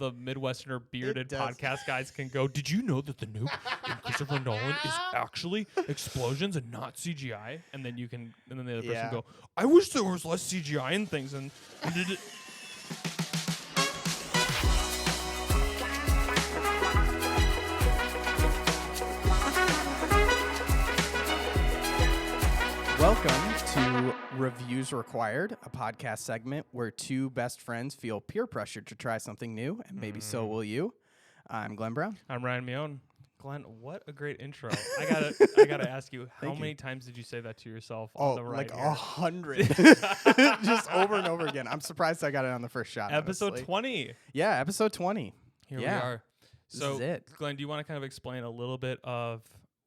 the Midwesterner bearded podcast guys can go, did you know that the nuke in Christopher Nolan is actually explosions and not CGI? And then the other person go, I wish there was less CGI in things. And did it. Welcome to Reviews Required, a podcast segment where two best friends feel peer pressured to try something new, and maybe so will you. I'm Glenn Brown. I'm Ryan Mione. Glenn, what a great intro. I gotta ask you, how many times did you say that to yourself on the ride like here? 100. Just over and over again. I'm surprised I got it on the first shot. Episode honestly. 20. Yeah, episode 20. Here we are. This So, is it. Glenn, do you want to kind of explain a little bit of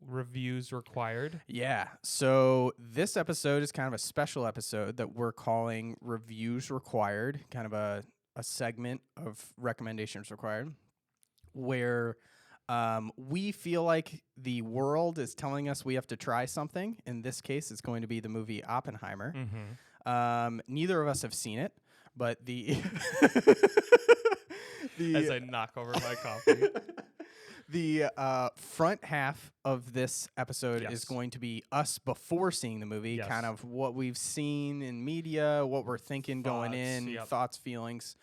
Reviews Required? Yeah. So this episode is kind of a special episode that we're calling Reviews Required, kind of a segment of Recommendations Required, where we feel like the world is telling us we have to try something. In this case, it's going to be the movie Oppenheimer. Mm-hmm. Neither of us have seen it, but the As I knock over my coffee. The front half of this episode is going to be us before seeing the movie, kind of what we've seen in media, what we're thinking going in, thoughts, feelings.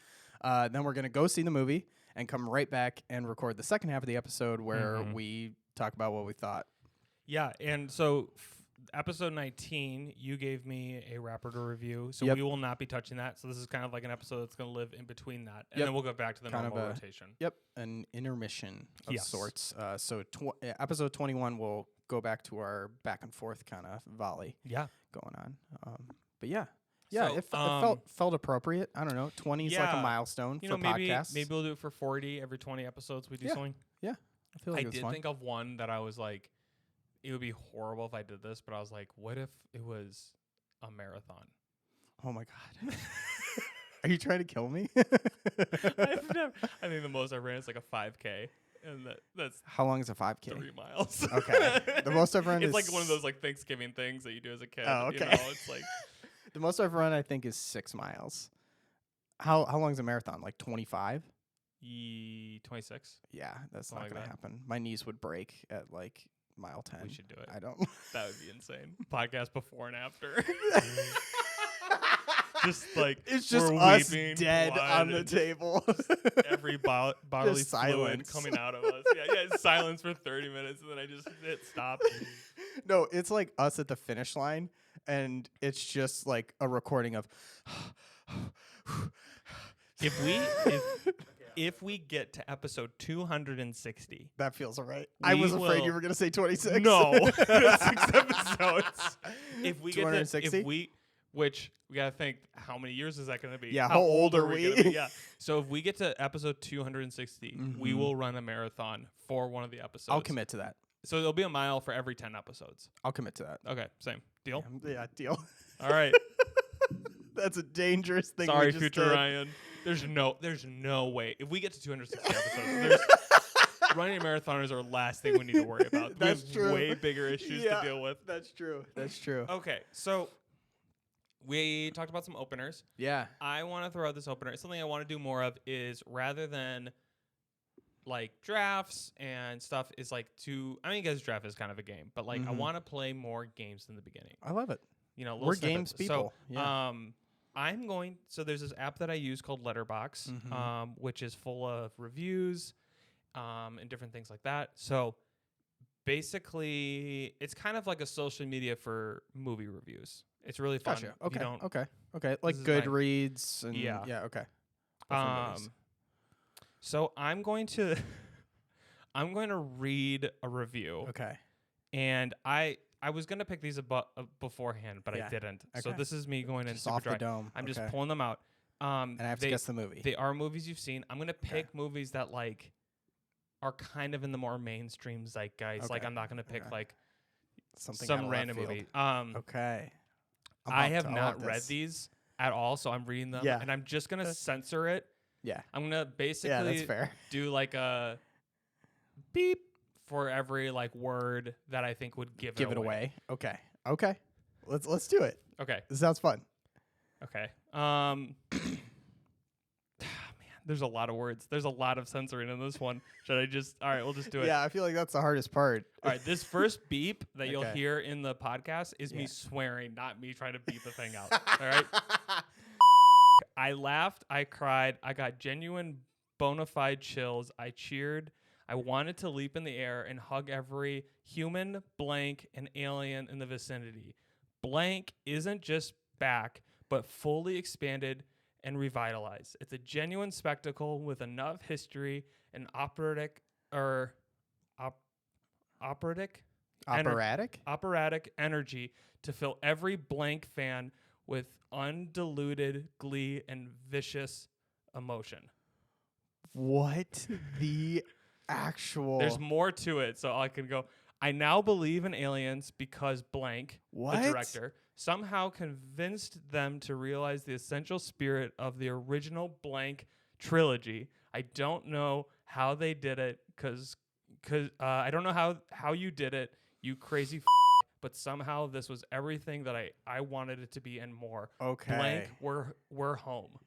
Then we're going to go see the movie and come right back and record the second half of the episode where we talk about what we thought. Yeah, and so episode 19, you gave me a Raptor review, so we will not be touching that. So this is kind of like an episode that's going to live in between that, and then we'll go back to the normal rotation. An intermission of sorts. So episode 21 will go back to our back and forth kind of volley going on. But yeah, so, it felt appropriate. I don't know. 20 is like a milestone for podcasts. Maybe we'll do it for 40 every 20 episodes we do something. Yeah, I feel like I did think of one that I was like, it would be horrible if I did this, but I was like, what if it was a marathon? Oh my God. Are you trying to kill me? I think the most I ran is like a 5K. And that's how long is a 5K? 3 miles. Okay. The most I've run it's is like one of those like Thanksgiving things that you do as a kid. Oh, okay. You know, it's like the most I've run I think is 6 miles. How long is a marathon? Like 25? 26. Yeah, that's Something not going like to happen. My knees would break at like mile 10. We should do it. I don't. That would be insane. Podcast before and after. Just like it's just we're us weeping, dead on the table. Every bodily fluid coming out of us. Yeah, silence for 30 minutes, and then I just hit stop. No, it's like us at the finish line, and it's just like a recording of. If we get to episode 260, that feels right. I was afraid you were going to say 26. No, 6 episodes. If we 260, which we gotta think, how many years is that gonna be? Yeah, how old are we? Gonna be? Yeah. So if we get to episode 260, we will run a marathon for one of the episodes. I'll commit to that. So there'll be a mile for every 10 episodes. I'll commit to that. Okay, same. Deal? Yeah, deal. All right. That's a dangerous thing. Sorry, future Ryan. There's no way. If we get to 260 episodes, running a marathon is our last thing we need to worry about. That's we have true. way bigger issues to deal with. That's true. That's true. Okay, so we talked about some openers. Yeah. I want to throw out this opener. Something I want to do more of is rather than like drafts and stuff is like guys, draft is kind of a game, but like I want to play more games in the beginning. I love it. You know, we're games people. So, so there's this app that I use called Letterbox, which is full of reviews, and different things like that. So basically it's kind of like a social media for movie reviews. It's really fun. Gotcha. Okay. Like Goodreads and okay. So I'm going to read a review. Okay. And I was going to pick these beforehand, but I didn't. Okay. So this is me going in super off dry. The dome. I'm just pulling them out. And I have to guess the movie. They are movies you've seen. I'm going to pick movies that like are kind of in the more mainstream zeitgeist. Okay. Like I'm not going to pick like some random movie. Okay. I have not read these at all, so I'm reading them, and I'm just going to censor it. Yeah. I'm going to basically do like a beep for every like word that I think would give it away. Okay. Let's do it. Okay. This sounds fun. Okay. Man, There's a lot of words. There's a lot of censoring in this one. Should I just? All right, we'll just do it. Yeah, I feel like that's the hardest part. All right, this first beep that you'll hear in the podcast is me swearing, not me trying to beep the thing out. All right. I laughed. I cried. I got genuine bona fide chills. I cheered. I wanted to leap in the air and hug every human, blank, and alien in the vicinity. Blank isn't just back, but fully expanded and revitalized. It's a genuine spectacle with enough history and operatic energy to fill every blank fan with undiluted glee and vicious emotion. What the actual? There's more to it, so I can go. I now believe in aliens because blank, the director, somehow convinced them to realize the essential spirit of the original blank trilogy. I don't know how they did it, because I don't know how you did it, you crazy but somehow this was everything that I wanted it to be and more. Okay. Blank, we're home.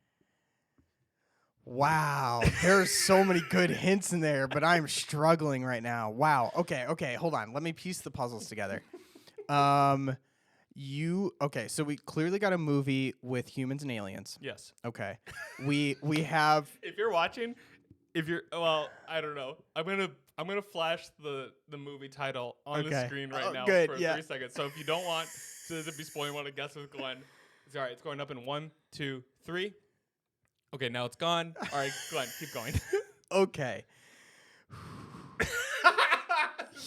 Wow. There's so many good hints in there, but I'm struggling right now. Wow. Okay, hold on. Let me piece the puzzles together. So we clearly got a movie with humans and aliens. Yes. Okay. We have If you're watching, I don't know. I'm gonna flash the movie title on the screen right now for 3 seconds. So if you don't want to be spoiling, want to guess with Glenn, it's all right. It's going up in 1, 2, 3. Okay, now it's gone. All right, Glenn, keep going. Okay.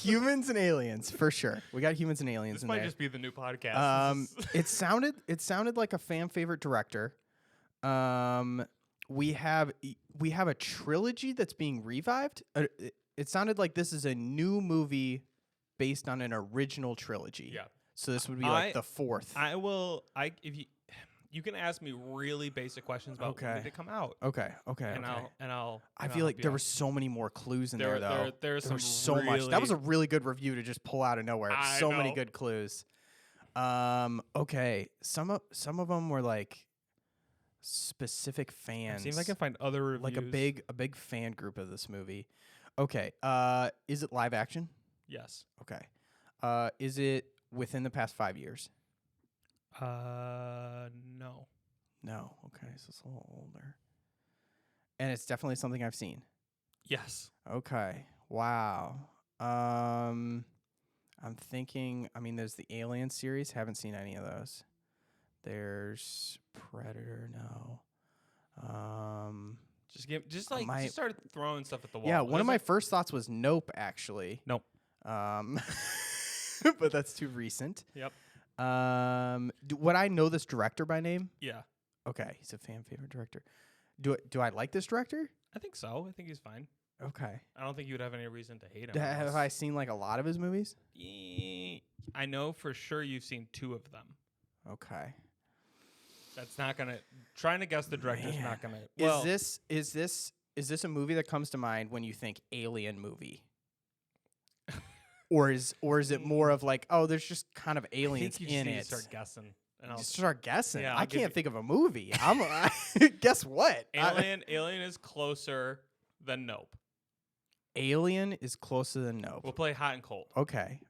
Humans and aliens, for sure. We got humans and aliens in there. This might just be the new podcast. It sounded like a fan favorite director. We have a trilogy that's being revived. It sounded like this is a new movie based on an original trilogy. Yeah. So this would be like the fourth. If you can ask me really basic questions about when did it come out. Okay. I feel like there were so many more clues in there though. There's so much. That was a really good review to just pull out of nowhere. So many good clues. Okay. Some of them were like specific fans. See if I can find other reviews. Like a big fan group of this movie. Okay. Is it live action? Yes. Okay. Is it within the past 5 years? No. No. Okay, so it's a little older. And it's definitely something I've seen. Yes. Okay. Wow. I'm thinking, there's the Alien series. Haven't seen any of those. There's Predator. No. Just start throwing stuff at the wall. Yeah, one of my first thoughts was Nope, actually. Nope. But that's too recent. Yep. Would I know this director by name? Yeah. Okay, he's a fan favorite director. Do I like this director? I think so. I think he's fine. Okay. I don't think you would have any reason to hate him. Have I seen like a lot of his movies? I know for sure you've seen 2 of them. Okay. That's not gonna. Trying to guess the director's not gonna. Well, is this a movie that comes to mind when you think Alien movie? Or is it more of like, oh, there's just kind of aliens in it? Start guessing. Just start guessing. Yeah, I can't think of a movie. Guess what? Alien is closer than Nope. Alien is closer than Nope. We'll play hot and cold. Okay.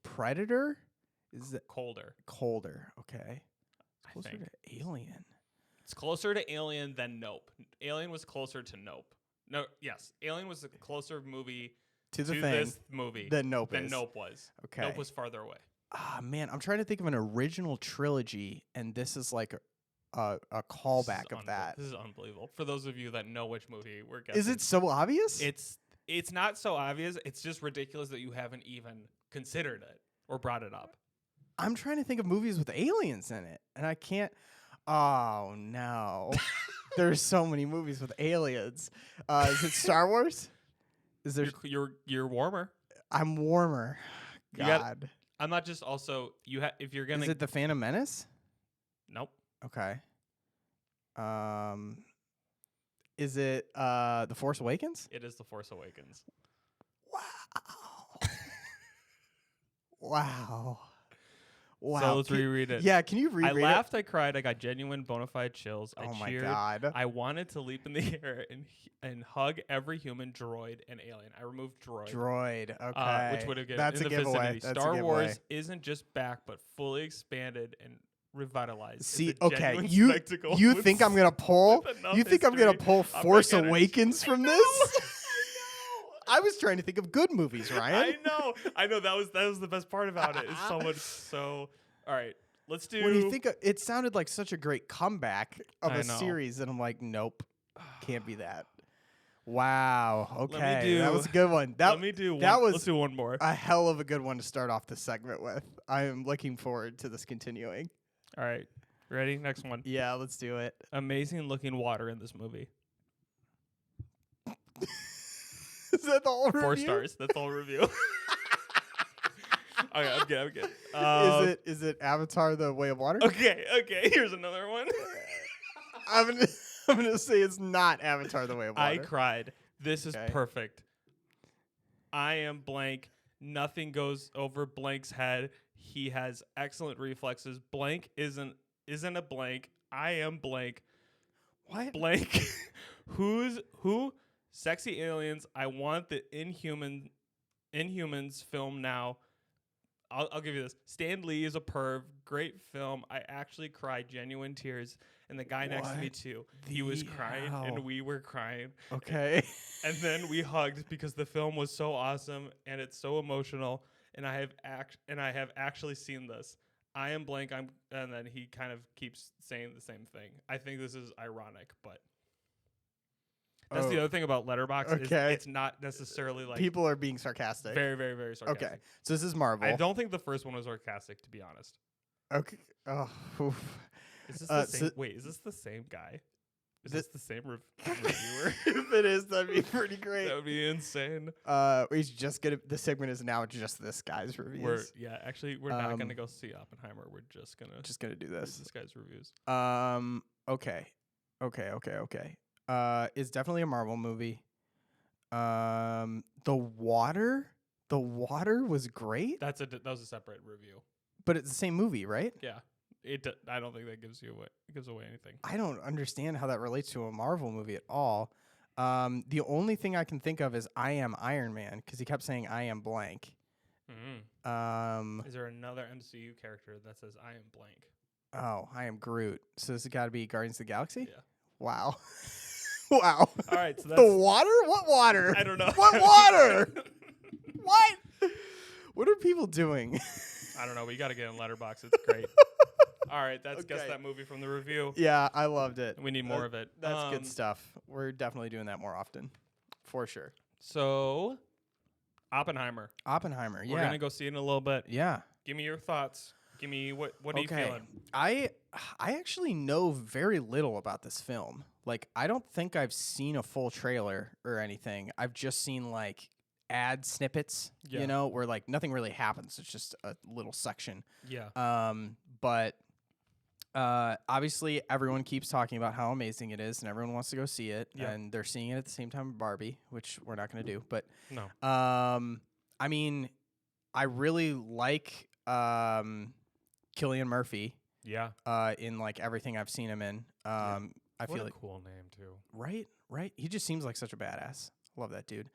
Predator is it colder? Colder. Okay. It's closer to Alien. It's closer to Alien than Nope. Alien was closer to Nope. No, yes, Alien was a closer movie to this movie than Nope was. Okay. Nope was farther away. Man, I'm trying to think of an original trilogy, and this is like a callback of that. This is unbelievable. For those of you that know which movie we're guessing. Is it so obvious? It's not so obvious. It's just ridiculous that you haven't even considered it or brought it up. I'm trying to think of movies with aliens in it, and I can't. Oh, no. There's so many movies with aliens. Is it Star Wars? Is there? You're warmer. I'm warmer. God. I'm not just also if you're gonna. Is it The Phantom Menace? Nope. Okay. Is it The Force Awakens? It is The Force Awakens. Wow. Wow. Wow. So let's reread it. Yeah, can you reread it? I laughed, I cried, I got genuine bona fide chills. I cheered. My God. I wanted to leap in the air and hug every human, droid, and alien. I removed droid. Droid, okay. Which would have given That's in a the giveaway. vicinity. Star Wars isn't just back, but fully expanded and revitalized. See, okay, you think I'm gonna pull? You think I'm gonna pull Force Awakens from this? I was trying to think of good movies, Ryan. I know. That was the best part about it. It's so much. So, all right, let's do. When you think it sounded like such a great comeback of a series, and I'm like, nope, can't be that. Wow. Okay, that was a good one. Let me do one. Let's do one more. A hell of a good one to start off this segment with. I am looking forward to this continuing. All right, ready? Next one. Yeah, let's do it. Amazing looking water in this movie. Is that the whole review? 4 stars. That's the whole review. Okay, I'm good. Is it Avatar: The Way of Water? Okay. Here's another one. I'm gonna say it's not Avatar: The Way of Water. I cried. This is perfect. I am blank. Nothing goes over blank's head. He has excellent reflexes. Blank isn't a blank. I am blank. What? Blank. Who? Sexy aliens. I want the Inhumans film now. I'll give you this. Stan Lee is a perv. Great film. I actually cried genuine tears. And the guy next to me too. He was crying and we were crying. Okay. And then we hugged because the film was so awesome and it's so emotional. And I have actually seen this. I am blank. And then he kind of keeps saying the same thing. I think this is ironic, but that's the other thing about Letterboxd. Is it's not necessarily like people are being sarcastic. Very, very, very sarcastic. Okay, so this is Marvel. I don't think the first one was sarcastic, to be honest. Okay. Oh. Oof. Is this the same? Wait, is this the same guy? Is this the same reviewer? If it is, that'd be pretty great. That would be insane. He's just gonna. The segment is now just this guy's reviews. We're not gonna go see Oppenheimer. We're just gonna do this. This guy's reviews. Okay. It's definitely a Marvel movie. The water was great. That was a separate review. But it's the same movie, right? Yeah. I don't think that gives away anything. I don't understand how that relates to a Marvel movie at all. The only thing I can think of is I Am Iron Man because he kept saying I am blank. Mm-hmm. Is there another MCU character that says I am blank? Oh, I am Groot. So this has got to be Guardians of the Galaxy? Yeah. Wow. Wow. All right. So that's the water? What water? I don't know. What water? What? What are people doing? I don't know. We got to get in Letterboxd. It's great. All right. That's Guess That Movie from the review. Yeah, I loved it. We need more of it. That's good stuff. We're definitely doing that more often. For sure. So, Oppenheimer. Yeah. We're going to go see it in a little bit. Yeah. Give me your thoughts. Give me what are you feeling? I actually know very little about this film. Like, I don't think I've seen a full trailer or anything. I've just seen like ad snippets, you know, where like nothing really happens. It's just a little section. Yeah. But obviously everyone keeps talking about how amazing it is and everyone wants to go see it. Yeah. And they're seeing it at the same time as Barbie, which we're not going to do. But no. I mean, I really like Cillian Murphy. Yeah. In like everything I've seen him in. I feel like cool name too. Right. He just seems like such a badass. Love that dude.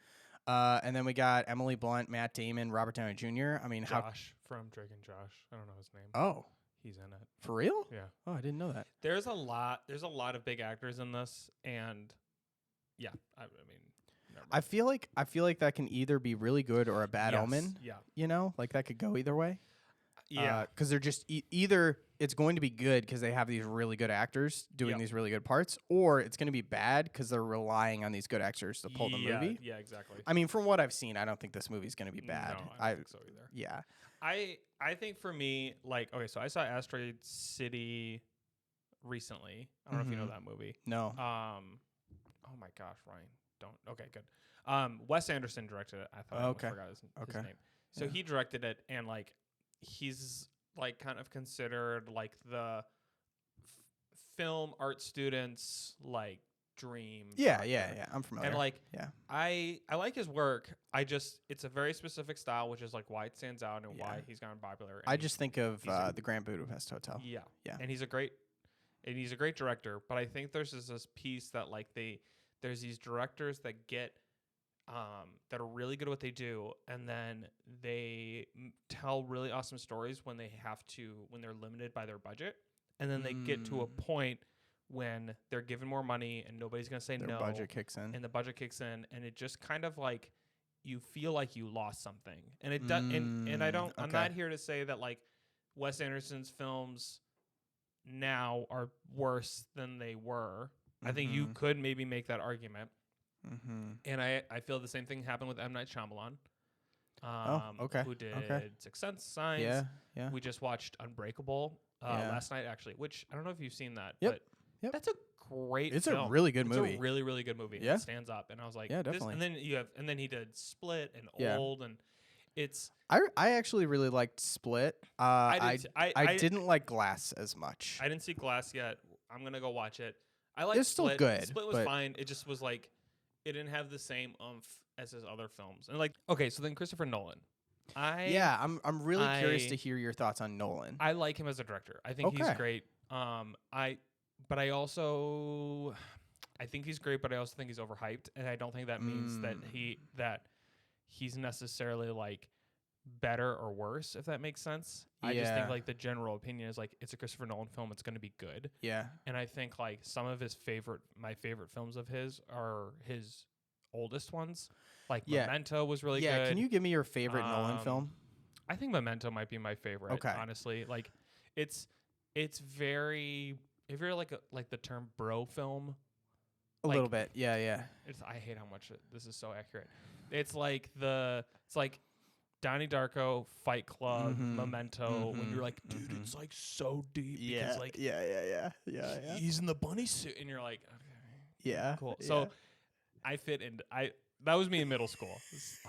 And then we got Emily Blunt, Matt Damon, Robert Downey Jr. I mean, Josh from Drake and Josh. I don't know his name. Oh, he's in it. For real? Yeah. Oh, I didn't know that. There's a lot of big actors in this, and yeah, I mean, I feel like that can either be really good or a bad omen. Yeah. You know, like that could go either way. Yeah. Because they're just either it's going to be good because they have these really good actors doing these really good parts, or it's going to be bad because they're relying on these good actors to pull the movie. Yeah, exactly. I mean, from what I've seen, I don't think this movie's going to be bad. No, I don't think so either. Yeah. I think for me, like, okay, so I saw Asteroid City recently. I don't know if you know that movie. No. Oh my gosh, Ryan, don't. Okay, good. Wes Anderson directed it. I thought I forgot his name. So he directed it, and like, he's like kind of considered like the film art students like dream. Yeah, director. I'm familiar. And like, yeah, I like his work. It's a very specific style, which is like why it stands out and why he's gotten popular. I just think of the Grand Budapest Hotel. Yeah, yeah, and he's a great director. But I think there's this piece that like there's these directors that get that are really good at what they do, and then they tell really awesome stories when they're limited by their budget, and then they get to a point when they're given more money and nobody's gonna say no. Their budget kicks in, and the budget kicks in, and it just kind of like you feel like you lost something, and it does. And I don't. Okay. I'm not here to say that like Wes Anderson's films now are worse than they were. I think you could maybe make that argument. And I feel the same thing happened with M. Night Shyamalan. Who did Sixth Sense, Signs. Yeah. We just watched Unbreakable last night, actually, which I don't know if you've seen that. Yep. But that's a great It's film. a really good movie. It's a really, really good movie. Yeah. It stands up. And I was like, yeah, definitely. And then he did Split and Old, and it's... I actually really liked Split. I didn't like Glass as much. I didn't see Glass yet. I'm going to go watch it. I like It's Split. still good. Split was fine. It just was like... It didn't have the same oomph as his other films. And like, okay, so then Christopher Nolan. I'm really curious to hear your thoughts on Nolan. I like him as a director. I think he's great. I think he's great, but I also think he's overhyped, and I don't think that means that he's necessarily like better or worse, if that makes sense. I just think like the general opinion is like it's a Christopher Nolan film, it's going to be good. Yeah. And I think like some of my favorite films of his are his oldest ones. Like Memento was really good. Yeah, can you give me your favorite Nolan film? I think Memento might be my favorite. Okay. Honestly, like it's very like the term bro film. A little bit. Yeah. I hate how much this is so accurate. It's like Donnie Darko, Fight Club, Memento. When you're like, dude, it's like so deep. Yeah. Because like, Yeah. He's in the bunny suit, and you're like, okay, yeah, cool. So I fit in. That was me in middle school.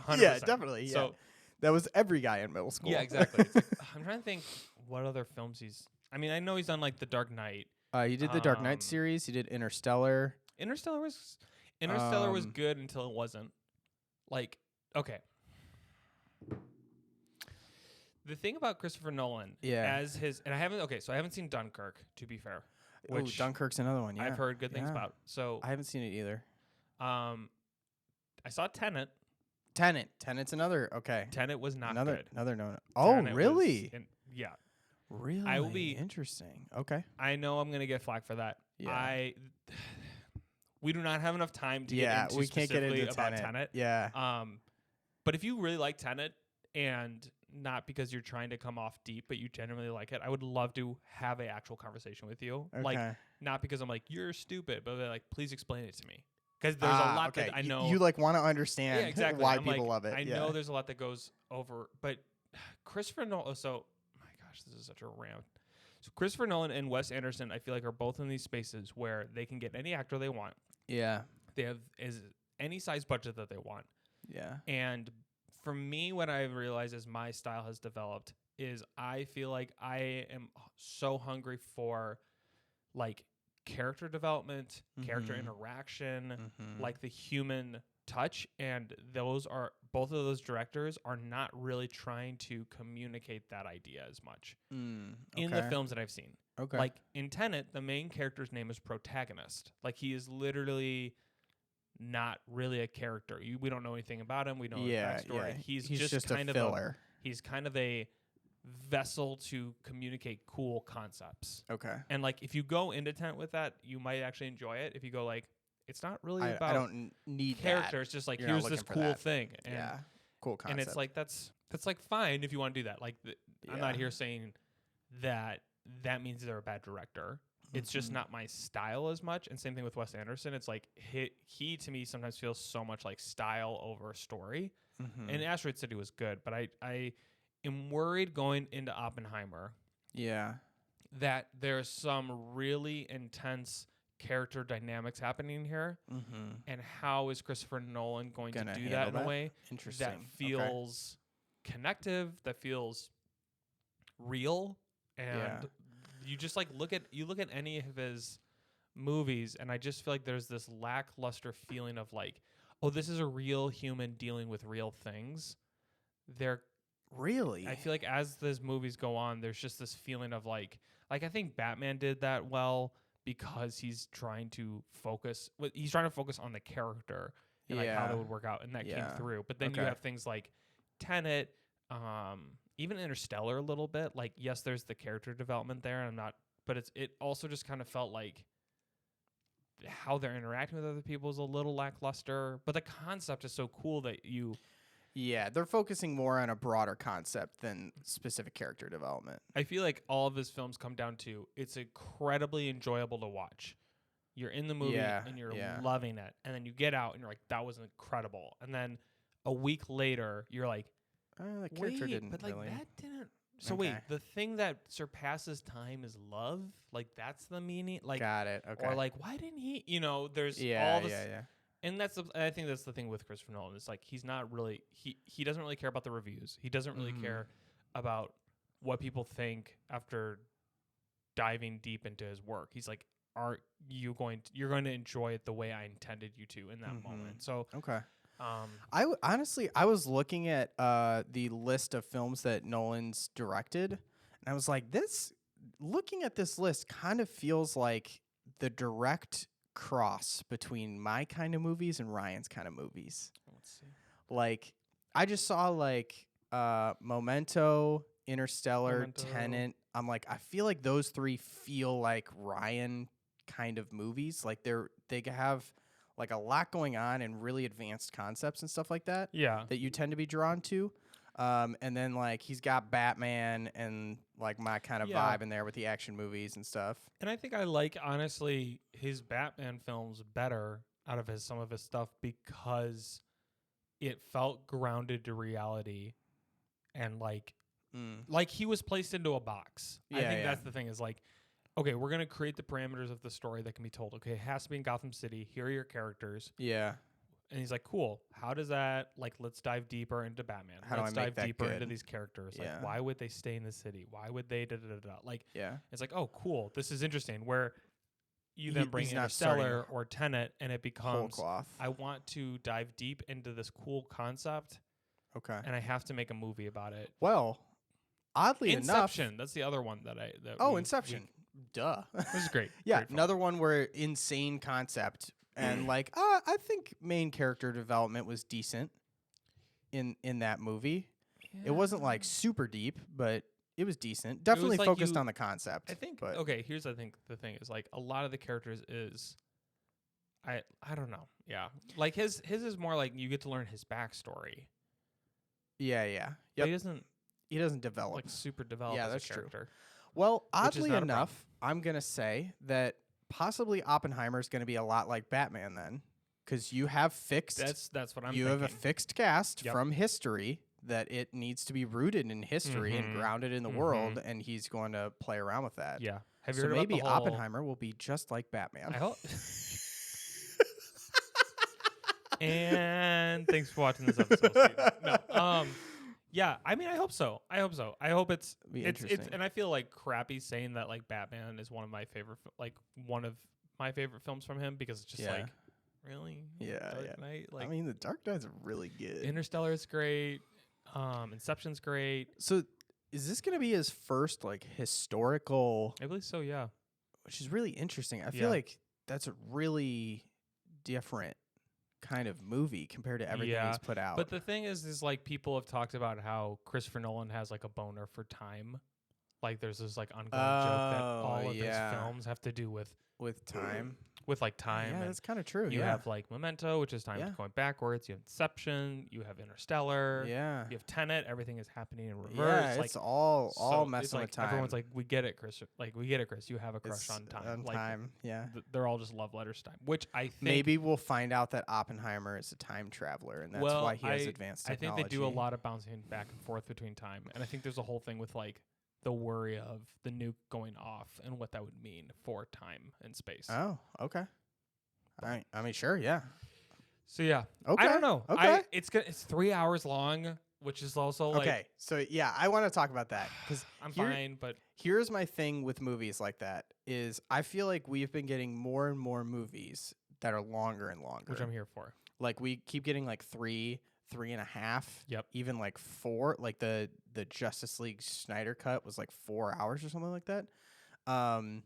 100%. Yeah, definitely. Yeah. So that was every guy in middle school. Yeah, exactly. It's like, I'm trying to think what other films he's. I mean, I know he's done like The Dark Knight. He did the Dark Knight series. He did Interstellar. Interstellar was good until it wasn't. Like, okay. The thing about Christopher Nolan, as his, and I haven't seen Dunkirk, to be fair. Which Dunkirk's another one. Yeah, I've heard good things about. So I haven't seen it either. I saw Tenet. Tenet's another. Okay. Tenet was not good. Another no. Oh, Tenet really? Yeah. Really? I will be interesting. Okay. I know I'm gonna get flack for that. Yeah. We do not have enough time to get into specifically about Tenet. Yeah. But if you really like Tenet, and not because you're trying to come off deep, but you genuinely like it, I would love to have an actual conversation with you. Okay. Like, not because I'm like, you're stupid, but like, please explain it to me. Because there's a lot that I know. You like want to understand why people love it. I know there's a lot that goes over, but Christopher Nolan, my gosh, this is such a rant. So Christopher Nolan and Wes Anderson, I feel like, are both in these spaces where they can get any actor they want. Yeah. They have any size budget that they want. Yeah. And for me, what I've realized as my style has developed is I feel like I am so hungry for like character development, character interaction, like the human touch. And both of those directors are not really trying to communicate that idea as much in the films that I've seen. Okay. Like in Tenet, the main character's name is protagonist. Like he is literally not really a character. We don't know anything about him. We don't know his backstory. Yeah. He's just kind a filler. He's kind of a vessel to communicate cool concepts. Okay. And like if you go into Tenet with that, you might actually enjoy it. If you go like, it's not really about I don't need character. It's just like, here's this cool thing. And, cool concept. And it's like that's like fine if you want to do that. Like I'm not here saying that means they're a bad director. It's just not my style as much. And same thing with Wes Anderson. It's like he to me sometimes feels so much like style over story. And Asteroid City was good, but I am worried going into Oppenheimer. Yeah. That there's some really intense character dynamics happening here. And how is Christopher Nolan going to do that in a way that feels connective, that feels real, and you just like look at any of his movies, and I just feel like there's this lackluster feeling of like, oh, this is a real human dealing with real things. Really? I feel like as these movies go on, there's just this feeling of like I think Batman did that well because he's trying to focus on the character and like how that would work out, and that came through. But then you have things like Tenet, even Interstellar a little bit. Like, yes, there's the character development there, but it also just kind of felt like how they're interacting with other people is a little lackluster. But the concept is so cool that Yeah, they're focusing more on a broader concept than specific character development. I feel like all of his films come down to it's incredibly enjoyable to watch. You're in the movie and you're loving it. And then you get out and you're like, that was incredible. And then a week later, you're like, the character didn't but like really. that didn't. So wait, the thing that surpasses time is love? Like that's the meaning? Like, got it. Okay. Or like, why didn't he, there's all this. Yeah. And I think that's the thing with Christopher Nolan. It's like he's not really he doesn't really care about the reviews. He doesn't really care about what people think after diving deep into his work. He's like, you're going to enjoy it the way I intended you to in that moment. So okay. Honestly, I was looking at the list of films that Nolan's directed, and I was like, looking at this list kind of feels like the direct cross between my kind of movies and Ryan's kind of movies. Let's see. Like, I just saw like Memento, Interstellar, Tenet. I'm like, I feel like those three feel like Ryan kind of movies. Like they have like a lot going on and really advanced concepts and stuff like that. Yeah. That you tend to be drawn to. And then like he's got Batman and like my kind of vibe in there with the action movies and stuff. And I think I like honestly his Batman films better out of some of his stuff because it felt grounded to reality and like he was placed into a box. I think that's the thing is like, okay, we're going to create the parameters of the story that can be told. Okay, it has to be in Gotham City. Here are your characters. Yeah. And he's like, cool. How does that, like, let's dive deeper into Batman. Let's dive deeper into these characters. Like, why would they stay in the city? Why would they da-da-da-da? Like, it's like, oh, cool. This is interesting. Where you then bring Interstellar or Tenet, and it becomes, I want to dive deep into this cool concept. Okay. And I have to make a movie about it. Well, oddly enough. Inception. That's the other one that Inception. Duh. This is great. Great another one where insane concept. And like, I think main character development was decent in that movie. Yeah. It wasn't like super deep, but it was decent. Definitely focused on the concept. I think. Okay, here's the thing is like a lot of the characters is, I don't know. Yeah, like his is more like you get to learn his backstory. Yeah. Yep. But he doesn't develop like super develop. Yeah, as that's a character. true. Well, oddly enough, I'm gonna say that possibly Oppenheimer is going to be a lot like Batman then, because you have fixed. That's what I'm. You thinking. have a fixed cast from history that it needs to be rooted in history and grounded in the world, and he's going to play around with that. Yeah. Have you so heard maybe about the whole... Oppenheimer will be just like Batman. I hope. And thanks for watching this episode. No. Yeah, I mean, I hope so. I hope it's and I feel like crappy saying that like Batman is one of my favorite films from him because it's just like really Dark Knight. Like, I mean, the Dark Knight's really good. Interstellar is great. Inception's great. So, is this gonna be his first like historical? I believe so. Yeah, which is really interesting. I feel like that's a really different kind of movie compared to everything he's put out. But the thing is like people have talked about how Christopher Nolan has like a boner for time. Like there's this like ongoing joke that all of his films have to do with time. With like time. Yeah, that's kind of true. You have like Memento, which is time going backwards. You have Inception. You have Interstellar. Yeah. You have Tenet. Everything is happening in reverse. Yeah, it's all messing with time. Everyone's like, we get it, Chris. Like, we get it, Chris. You have a crush on time. Yeah. They're all just love letters to time, which I think. Maybe we'll find out that Oppenheimer is a time traveler, and that's why he has advanced technology. I think they do a lot of bouncing back and forth between time. And I think there's a whole thing with like the worry of the nuke going off and what that would mean for time and space. Oh, okay. I mean, sure, yeah. So yeah, okay. I don't know. Okay, it's 3 hours long. which is also like okay. So yeah, I want to talk about that because I'm fine, but here's my thing with movies like that is I feel like we've been getting more and more movies that are longer and longer, which I'm here for. Like we keep getting like 3.5. Yep. Even like 4. Like the Justice League Snyder cut was like 4 hours or something like that. And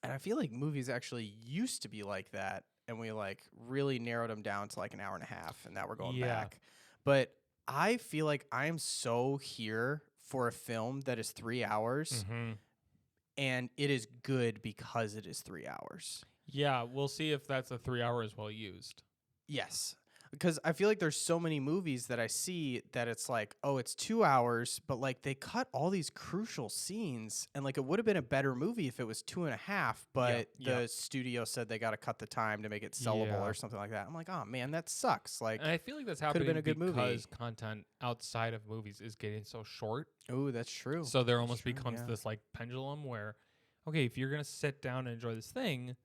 I feel like movies actually used to be like that, and we like really narrowed them down to like an hour and a half, and now we're going back. But I feel like I'm so here for a film that is 3 hours, and it is good because it is 3 hours. Yeah, we'll see if that's a 3 hours well used. Yes. Because I feel like there's so many movies that I see that it's like, oh, it's 2 hours, but like they cut all these crucial scenes, and like it would have been a better movie if it was 2.5, but the studio said they got to cut the time to make it sellable or something like that. I'm like, oh man, that sucks. Like, and I feel like that's happening been a good because movie. Content outside of movies is getting so short. Oh, that's true. So there almost becomes this like pendulum where, okay, if you're gonna sit down and enjoy this thing,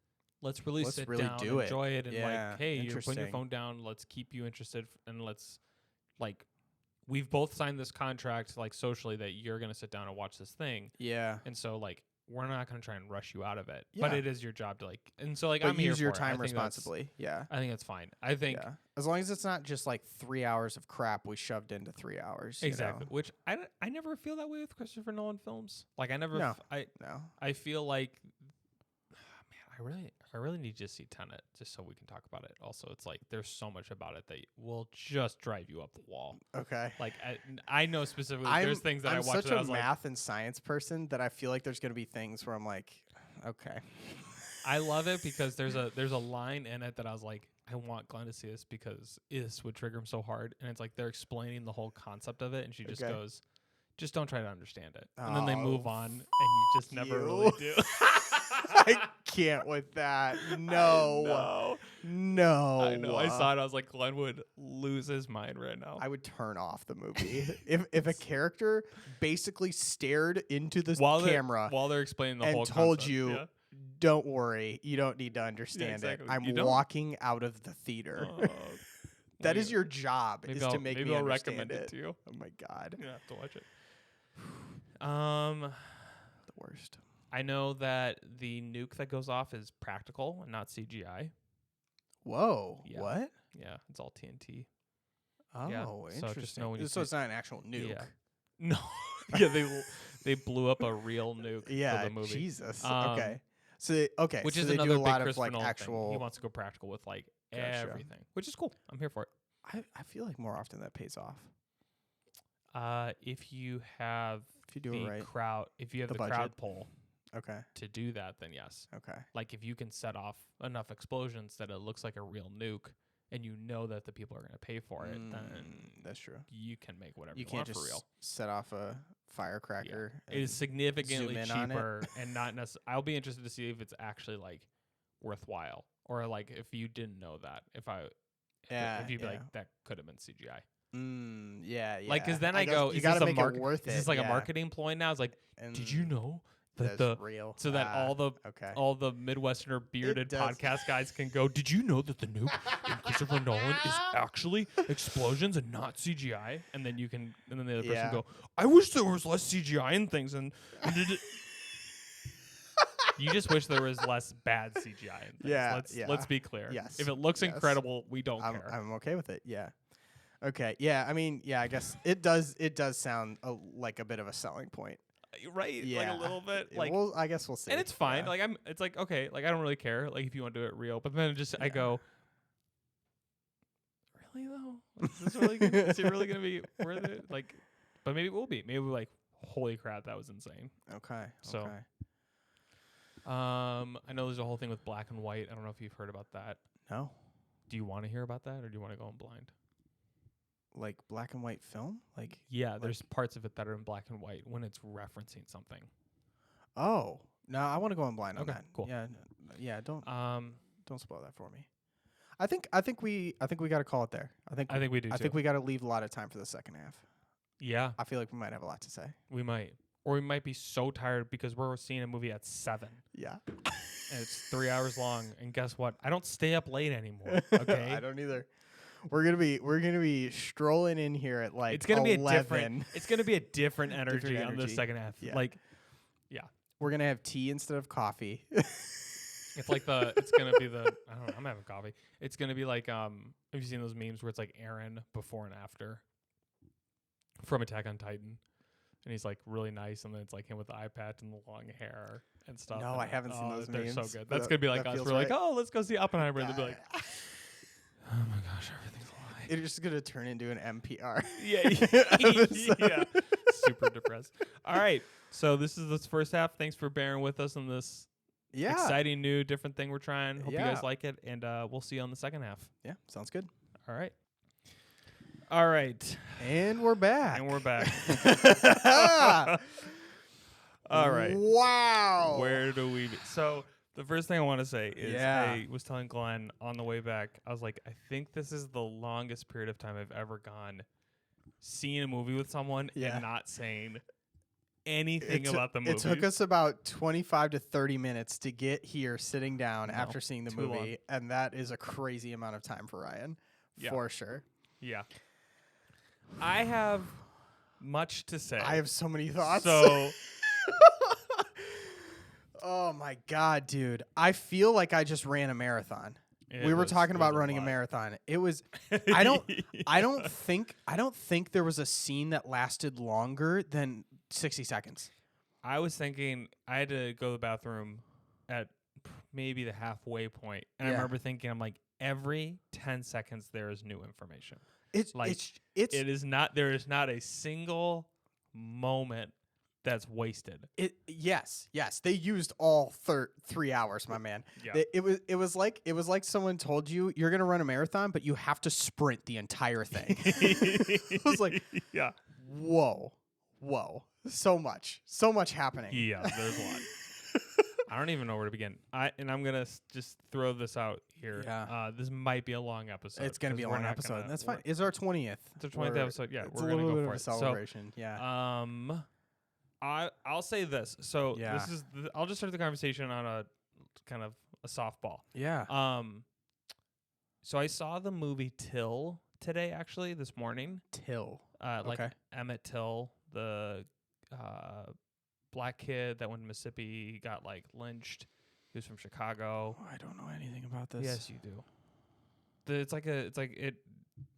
let's really sit down, and enjoy it, and like, hey, you're putting your phone down. Let's keep you interested, and let's like, we've both signed this contract like socially that you're gonna sit down and watch this thing. Yeah. And so like, we're not gonna try and rush you out of it, but it is your job to like, and so like, but I'm here use your for time responsibly. Yeah. I think that's fine. I think as long as it's not just like 3 hours of crap we shoved into 3 hours. Exactly. You know? Which I never feel that way with Christopher Nolan films. Like I never. No. I feel like. I really need to see Tenet just so we can talk about it. Also, it's like there's so much about it that will just drive you up the wall. Okay. Like I know specifically there's things that I watch. I'm such a math like, and science person that I feel like there's going to be things where I'm like, okay. I love it because there's a line in it that I was like, I want Glenn to see this because this would trigger him so hard. And it's like they're explaining the whole concept of it, and she just goes, just don't try to understand it. And then they move on, and you just never really do. I can't with that. No. I know. I saw it. I was like, Glenn would lose his mind right now. I would turn off the movie if a character basically stared into the camera while they're explaining the whole concept. And told you, don't worry, you don't need to understand it. I'm walking out of the theater. That is your job, is to make me understand recommend it to you. Oh my God. You have to watch it. The worst. I know that the nuke that goes off is practical and not CGI. Whoa. Yeah. What? Yeah, it's all TNT. Oh, interesting. So it's not an actual nuke. Yeah. No. Yeah, they blew up a real nuke for the movie. Jesus. Okay. So which so is they another do a lot big of like actual. Thing. He wants to go practical with like everything, which is cool. I'm here for it. I feel like more often that pays off. If you have the crowd, if you have the crowd pull. Okay. To do that, then yes. Okay. Like if you can set off enough explosions that it looks like a real nuke, and you know that the people are going to pay for it, then that's true. You can make whatever you can't want just for real. Set off a firecracker. Yeah. It is significantly cheaper, and not necessarily. I'll be interested to see if it's actually like worthwhile, or like if you didn't know that, if you'd be like that could have been CGI. Yeah. Like, because then I go, you got to make it worth it. Is this like a marketing ploy now? It's like, did you know? That's real. So that all the Midwesterner bearded podcast guys can go, did you know that the nuke in Christopher Nolan is actually explosions and not CGI? And then the other person go, I wish there was less CGI in things. And you just wish there was less bad CGI in things. Let's be clear. Yes. If it looks incredible, we don't care. I'm okay with it. Yeah. Okay. Yeah. I mean, I guess it does sound like a bit of a selling point. Right, yeah. Like a little bit. Like, I guess we'll see. And it's fine. Like it's like okay. Like I don't really care. Like if you want to do it real, but then I go, really though? Like, is it really gonna be worth it? Like, but maybe it will be. Maybe we're like, holy crap, that was insane. Okay. So, I know there's a whole thing with black and white. I don't know if you've heard about that. No. Do you want to hear about that, or do you want to go in blind? Like black and white film? Like there's parts of it that are in black and white when it's referencing something. Oh. No, I want to go in blind on that. Cool. Yeah, don't spoil that for me. I think we got to call it there. I think we do. I think we got to leave a lot of time for the second half. Yeah. I feel like we might have a lot to say. We might. Or we might be so tired because we're seeing a movie at 7. Yeah. And it's 3 hours long, and guess what? I don't stay up late anymore, okay? I don't either. we're gonna be strolling in here at like it's gonna 11. be a different. It's gonna be a different energy on the second half. Yeah. Like, yeah, we're gonna have tea instead of coffee. it's like it's gonna be the. I don't know. I'm having coffee. It's gonna be like Have you seen those memes where it's like Aaron before and after from Attack on Titan? And he's like really nice, and then it's like him with the eye patch and the long hair and stuff. No, and I haven't seen those memes. They're so good. That's gonna be like us. We're like, oh, let's go see Oppenheimer. And they'll be like, oh my gosh, everything's a lie. It's just gonna turn into an NPR. Yeah. Super depressed. All right, so this is this first half. Thanks for bearing with us on this exciting new different thing we're trying. Hope you guys like it, and we'll see you on the second half. Yeah, sounds good. All right. All right. And we're back. All right. Wow. Where do we be? So the first thing I want to say is I was telling Glenn on the way back, I was like, I think this is the longest period of time I've ever gone seeing a movie with someone and not saying anything about the movie. It took us about 25 to 30 minutes to get here sitting down after seeing the movie, long. And that is a crazy amount of time for Ryan, for sure. Yeah. I have much to say. I have so many thoughts. So, oh my God, dude. I feel like I just ran a marathon. We were talking about running a marathon. It was I don't think there was a scene that lasted longer than 60 seconds. I was thinking I had to go to the bathroom at maybe the halfway point. And I remember thinking, I'm like, every 10 seconds there is new information. There is not a single moment that's wasted. Yes. They used all 3 hours, my man. Yeah. It was like someone told you you're gonna run a marathon, but you have to sprint the entire thing. It was like, whoa, so much happening. Yeah, there's a lot. I don't even know where to begin. I'm gonna just throw this out here. Yeah. This might be a long episode. It's gonna be a long episode. That's fine. It's our 20th. It's our 20th episode. Yeah, it's we're gonna go bit for of it. a celebration. I'll say this. So this is. I'll just start the conversation on a kind of a softball. Yeah. So I saw the movie Till today, actually, this morning. Till. Like Emmett Till, the black kid that went to Mississippi, he got like lynched. He was from Chicago. I don't know anything about this. Yes, you do. It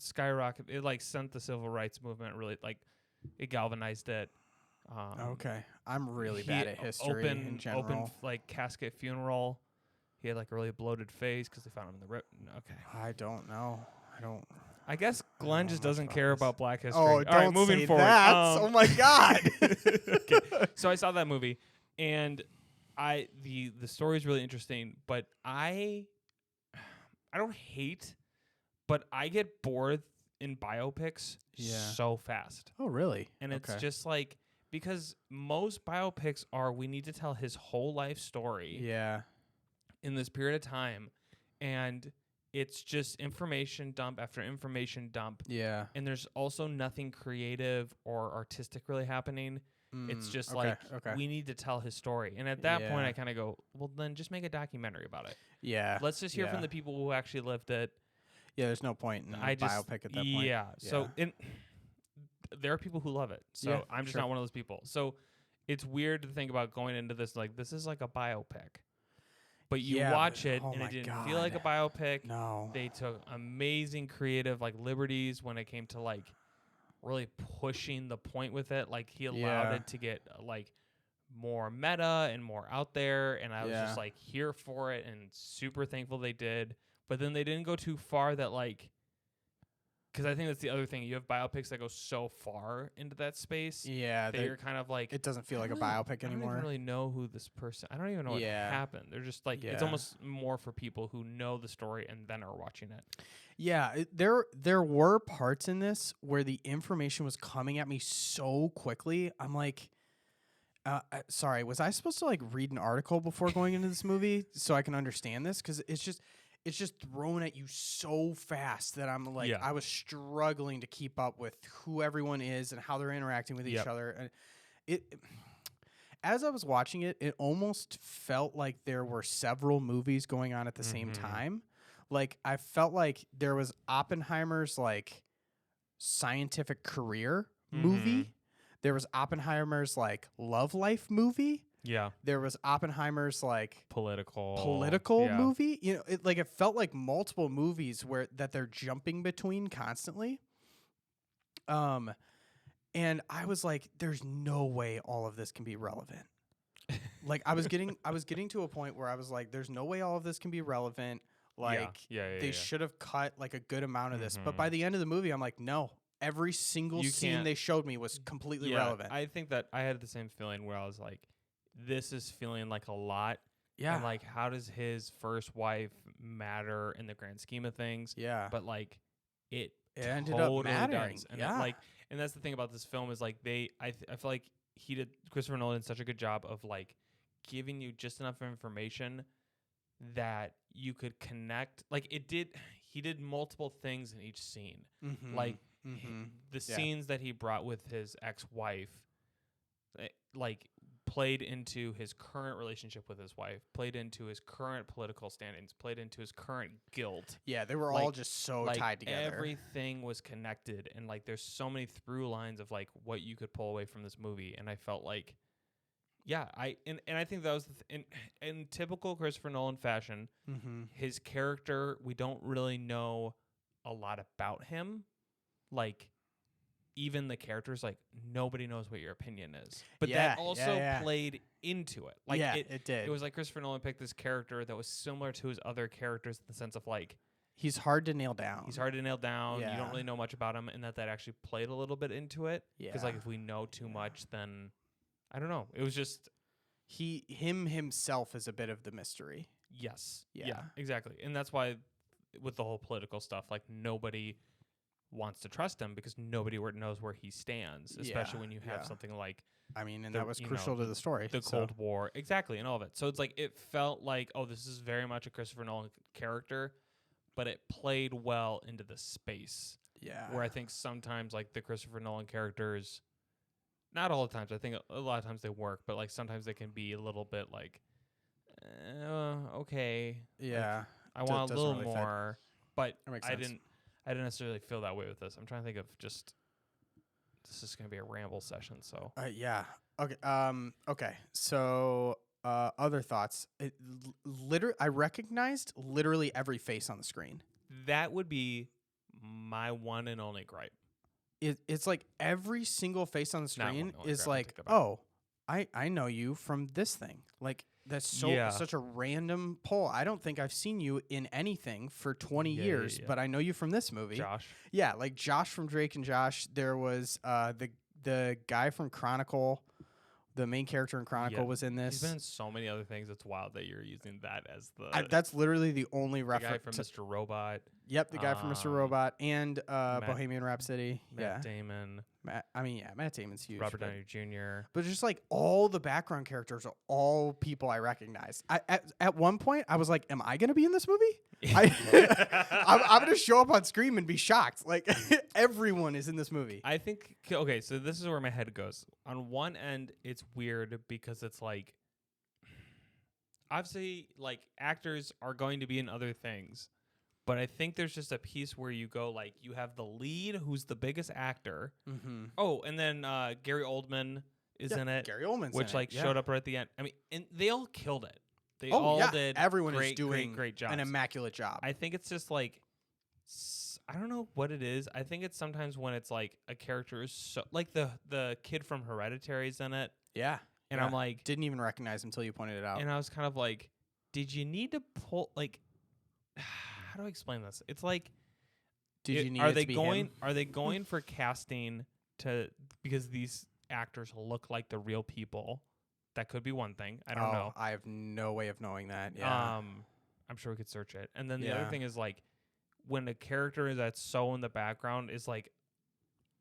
skyrocketed. It like sent the civil rights movement really like it galvanized it. Okay, I'm really bad at history in general. Open like casket funeral. He had like a really bloated face because they found him in the rip. Okay, I don't know. I guess Glenn just doesn't care about Black history. Oh, all right, moving say forward. That. Oh my God. Okay. So I saw that movie, and the story is really interesting, but I don't hate, but I get bored in biopics so fast. Oh, really? And it's just like because most biopics are we need to tell his whole life story. Yeah. In this period of time, and it's just information dump after information dump. Yeah. And there's also nothing creative or artistic really happening. It's just we need to tell his story. And at that point, I kind of go, well, then just make a documentary about it. Yeah. Let's just hear from the people who actually lived it. Yeah, there's no point in a biopic at that point. Yeah. So there are people who love it. So I'm just not one of those people. So it's weird to think about going into this like this is like a biopic. But you watch it, and it didn't feel like a biopic. No. They took amazing creative like liberties when it came to like really pushing the point with it. Like he allowed it to get like more meta and more out there, and I was just like here for it and super thankful they did. But then they didn't go too far that like because I think that's the other thing. You have biopics that go so far into that space. Yeah. That you're kind of like... It doesn't feel like a biopic anymore. I don't even really know who this person... I don't even know what happened. They're just like... It's almost more for people who know the story and then are watching it. Yeah. There were parts in this where the information was coming at me so quickly. I'm like... sorry, was I supposed to like read an article before going into this movie so I can understand this? Because it's just thrown at you so fast that I'm like, I was struggling to keep up with who everyone is and how they're interacting with each other. And as I was watching it, it almost felt like there were several movies going on at the same time. Like, I felt like there was Oppenheimer's, like, scientific career movie. There was Oppenheimer's, like, love life movie. Yeah. There was Oppenheimer's, like, political movie. You know, it felt like multiple movies that they're jumping between constantly. And I was like, there's no way all of this can be relevant. Like, I was getting to a point where I was like, there's no way all of this can be relevant. Like, they should have cut like a good amount of this. But by the end of the movie, I'm like, no, every single scene they showed me was completely relevant. I think that I had the same feeling where I was like, this is feeling like a lot. Yeah. And like, how does his first wife matter in the grand scheme of things? Yeah. But like, it ended totally up mattering. does. And and that's the thing about this film is like I feel like Christopher Nolan did such a good job of like giving you just enough information that you could connect. Like he did multiple things in each scene. Like the scenes that he brought with his ex-wife, like played into his current relationship with his wife, played into his current political standings, played into his current guilt. Yeah, they were all just so tied together. Everything was connected, and like there's so many through lines of like what you could pull away from this movie, and I felt like, I think that was in typical Christopher Nolan fashion. His character, we don't really know a lot about him, like. Even the characters, like, nobody knows what your opinion is. But that also played into it. Like, it did. It was like Christopher Nolan picked this character that was similar to his other characters in the sense of, like... He's hard to nail down. You don't really know much about him, and that actually played a little bit into it. Because, like, if we know too much, then... I don't know. It was just... Himself is a bit of the mystery. Yes. Yeah, exactly. And that's why, with the whole political stuff, like, nobody... wants to trust him because nobody knows where he stands, especially when you have something like that was crucial to the story, the Cold War, exactly, and all of it. So it's like it felt like, oh, this is very much a Christopher Nolan character, but it played well into the space. Yeah, where I think sometimes like the Christopher Nolan characters, not all the times, I think a lot of times they work, but like sometimes they can be a little bit like, okay, yeah, like, I want a little really more, but I didn't necessarily feel that way with this. I'm trying to think of just... This is going to be a ramble session, so... Yeah. Okay. Okay. So, other thoughts. I recognized literally every face on the screen. That would be my one and only gripe. It's like every single face on the screen is like, oh, I know you from this thing. Like... That's such a random pull. I don't think I've seen you in anything for 20 years, but I know you from this movie. Josh. Yeah, like Josh from Drake and Josh. There was the guy from Chronicle. The main character in Chronicle was in this. He's been in so many other things. It's wild that you're using that as that's literally the only reference. The guy from Mr. Robot. Yep, the guy from Mr. Robot and Bohemian Rhapsody. Matt Damon. Matt Damon's huge. Robert Downey Jr. But just like all the background characters are all people I recognize. At one point, I was like, am I going to be in this movie? I'm going to show up on screen and be shocked. Like, everyone is in this movie. I think, okay, so this is where my head goes. On one end, it's weird because it's like, obviously, like, actors are going to be in other things. But I think there's just a piece where you go, like, you have the lead, who's the biggest actor. Oh, and then Gary Oldman is in it. Gary Oldman's which, in like, it. showed up right at the end. I mean, and they all killed it. They all did. Everyone great, is doing great jobs. an immaculate job. I think it's just, like, I don't know what it is. I think it's sometimes when it's, like, a character is so... Like, the kid from Hereditary is in it. Yeah. And I'm like... Didn't even recognize him until you pointed it out. And I was kind of like, did you need to pull... Like... How do I explain this? It's like, are they going for casting because these actors look like the real people? That could be one thing. I don't know. I have no way of knowing that. Yeah. I'm sure we could search it. And then the other thing is like when a character that's so in the background is like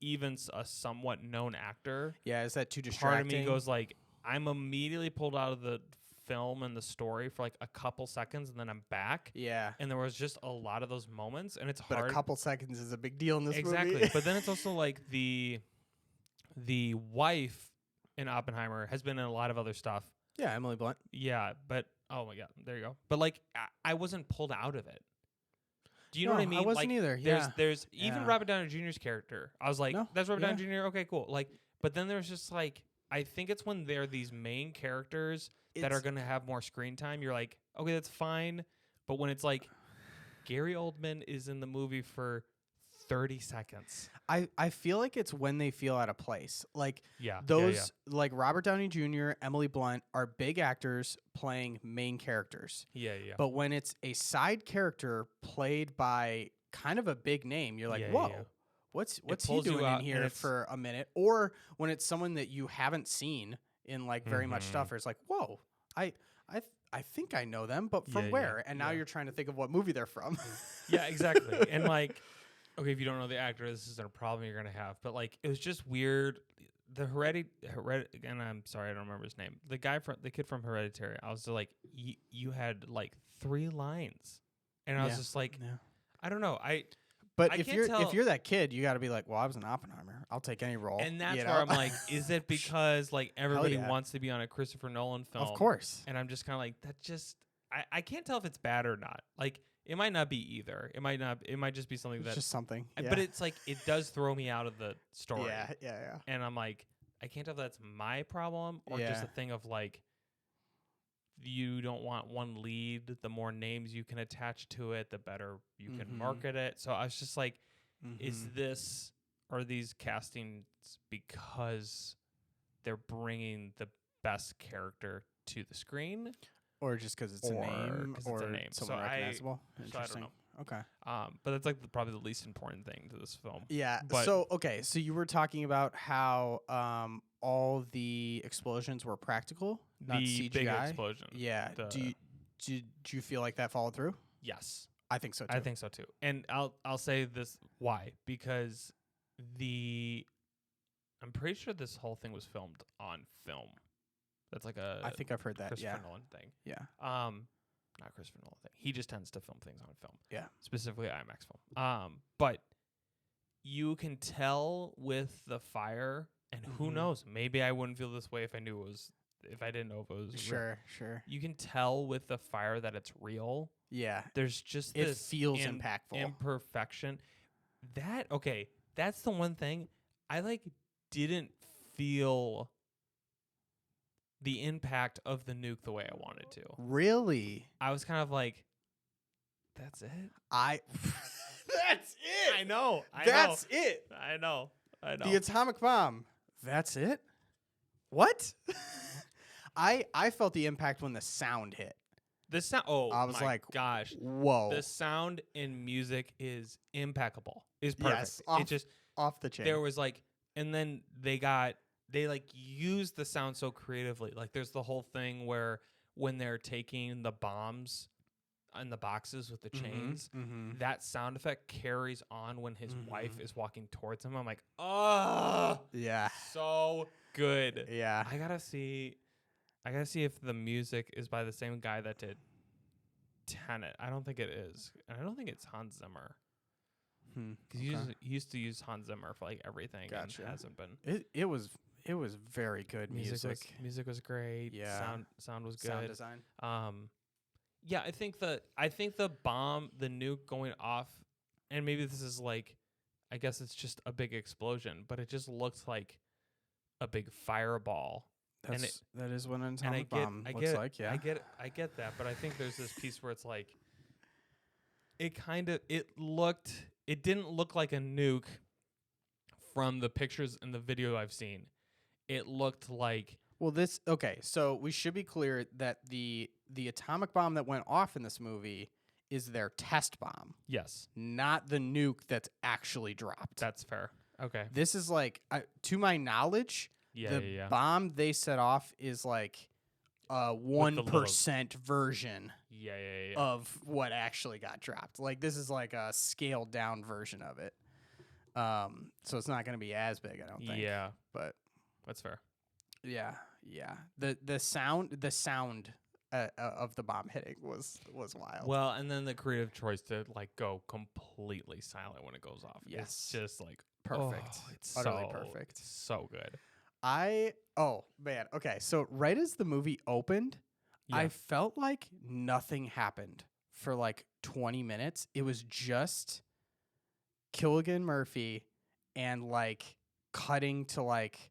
even a somewhat known actor. Yeah, is that too distracting? Part of me goes like, I'm immediately pulled out of the film and the story for like a couple seconds and then I'm back. Yeah. And there was just a lot of those moments and it's but hard. A couple seconds is a big deal in this movie. Exactly. But then it's also like the wife in Oppenheimer has been in a lot of other stuff. Yeah, Emily Blunt. Yeah, but oh my God, there you go. But like I wasn't pulled out of it. Do you know what I mean? I wasn't either. There's even Robert Downey Jr.'s character. I was like, that's Robert Downey Jr. Okay, cool. Like, but then there's just like, I think it's when they're these main characters that are gonna have more screen time. You're like, okay, that's fine. But when it's like, Gary Oldman is in the movie for 30 seconds. I feel like it's when they feel out of place. Like those like Robert Downey Jr., Emily Blunt are big actors playing main characters. Yeah. But when it's a side character played by kind of a big name, you're like, whoa. What's he doing in here for a minute? Or when it's someone that you haven't seen in like very much stuff, or it's like, whoa, I think I know them, but from where? And now you're trying to think of what movie they're from. Yeah, exactly. And like, okay, if you don't know the actor, this isn't a problem you're gonna have. But like, it was just weird. The and I'm sorry, I don't remember his name. The kid from Hereditary. I was just like, you had like 3 lines, and I was just like, I don't know. But if you're that kid, you got to be like, well, I was an Oppenheimer. I'll take any role. And that's where I'm like, is it because like everybody wants to be on a Christopher Nolan film? Of course. And I'm just kind of like, that just I can't tell if it's bad or not. Like, it might not be either. It might not. It might just be something that's just something. But it's like, it does throw me out of the story. Yeah. And I'm like, I can't tell if that's my problem or just a thing of like, you don't want one lead. The more names you can attach to it, the better you can market it. So I was just like, are these castings because they're bringing the best character to the screen? Or just because it's a name, or it's a name. Someone recognizable. Interesting. So I don't know. Okay. But that's like probably the least important thing to this film. Yeah. So you were talking about how all the explosions were practical, not CGI. Big explosion. Yeah. Do you feel like that followed through? Yes, I think so too. I think so too. And I'll say this why, because I'm pretty sure this whole thing was filmed on film. That's like I think I've heard that. Christopher Nolan thing. Yeah. Not Christopher Nolan thing. He just tends to film things on film. Yeah. Specifically IMAX film. But you can tell with the fire, and who knows? Maybe I wouldn't feel this way if I knew it was. If I didn't know if it was sure. You can tell with the fire that it's real. Yeah. There's just it feels impactful. Imperfection. That's the one thing I like didn't feel the impact of the nuke the way I wanted to. Really? I was kind of like, that's it? That's it. I know. That's it. I know. The atomic bomb. That's it? What? I felt the impact when the sound hit. The sound. Oh, I was like, gosh. Whoa. The sound in music is impeccable. Is perfect. Yes, off the chain. There was like, and then they like used the sound so creatively. Like there's the whole thing where when they're taking the bombs in the boxes with the chains, that sound effect carries on when his wife is walking towards him. I'm like, oh, yeah, so good. Yeah, I gotta see if the music is by the same guy that did Tenet. I don't think it is, and I don't think it's Hans Zimmer. Because he used to use Hans Zimmer for like everything. Gotcha. And hasn't been. It was very good music. Music was great. Yeah. Sound was good. Sound design. Yeah, I think the bomb, the nuke going off, and maybe this is like, I guess it's just a big explosion, but it just looks like a big fireball. That is what an atomic bomb looks like. Yeah, I get that, but I think there's this piece where it's like, it didn't look like a nuke from the pictures and the video I've seen. It looked like... So we should be clear that the atomic bomb that went off in this movie is their test bomb. Yes. Not the nuke that's actually dropped. That's fair. Okay. This is like, to my knowledge, the bomb they set off is like a 1% version of what actually got dropped. Like this is like a scaled down version of it. So it's not going to be as big, I don't think. Yeah, but that's fair. Yeah. The sound of the bomb hitting was wild. Well, and then the creative choice to like go completely silent when it goes off. Yes, it's just like perfect. It's utterly perfect. So good. Okay, so right as the movie opened, I felt like nothing happened for like 20 minutes. It was just Cillian Murphy and like cutting to like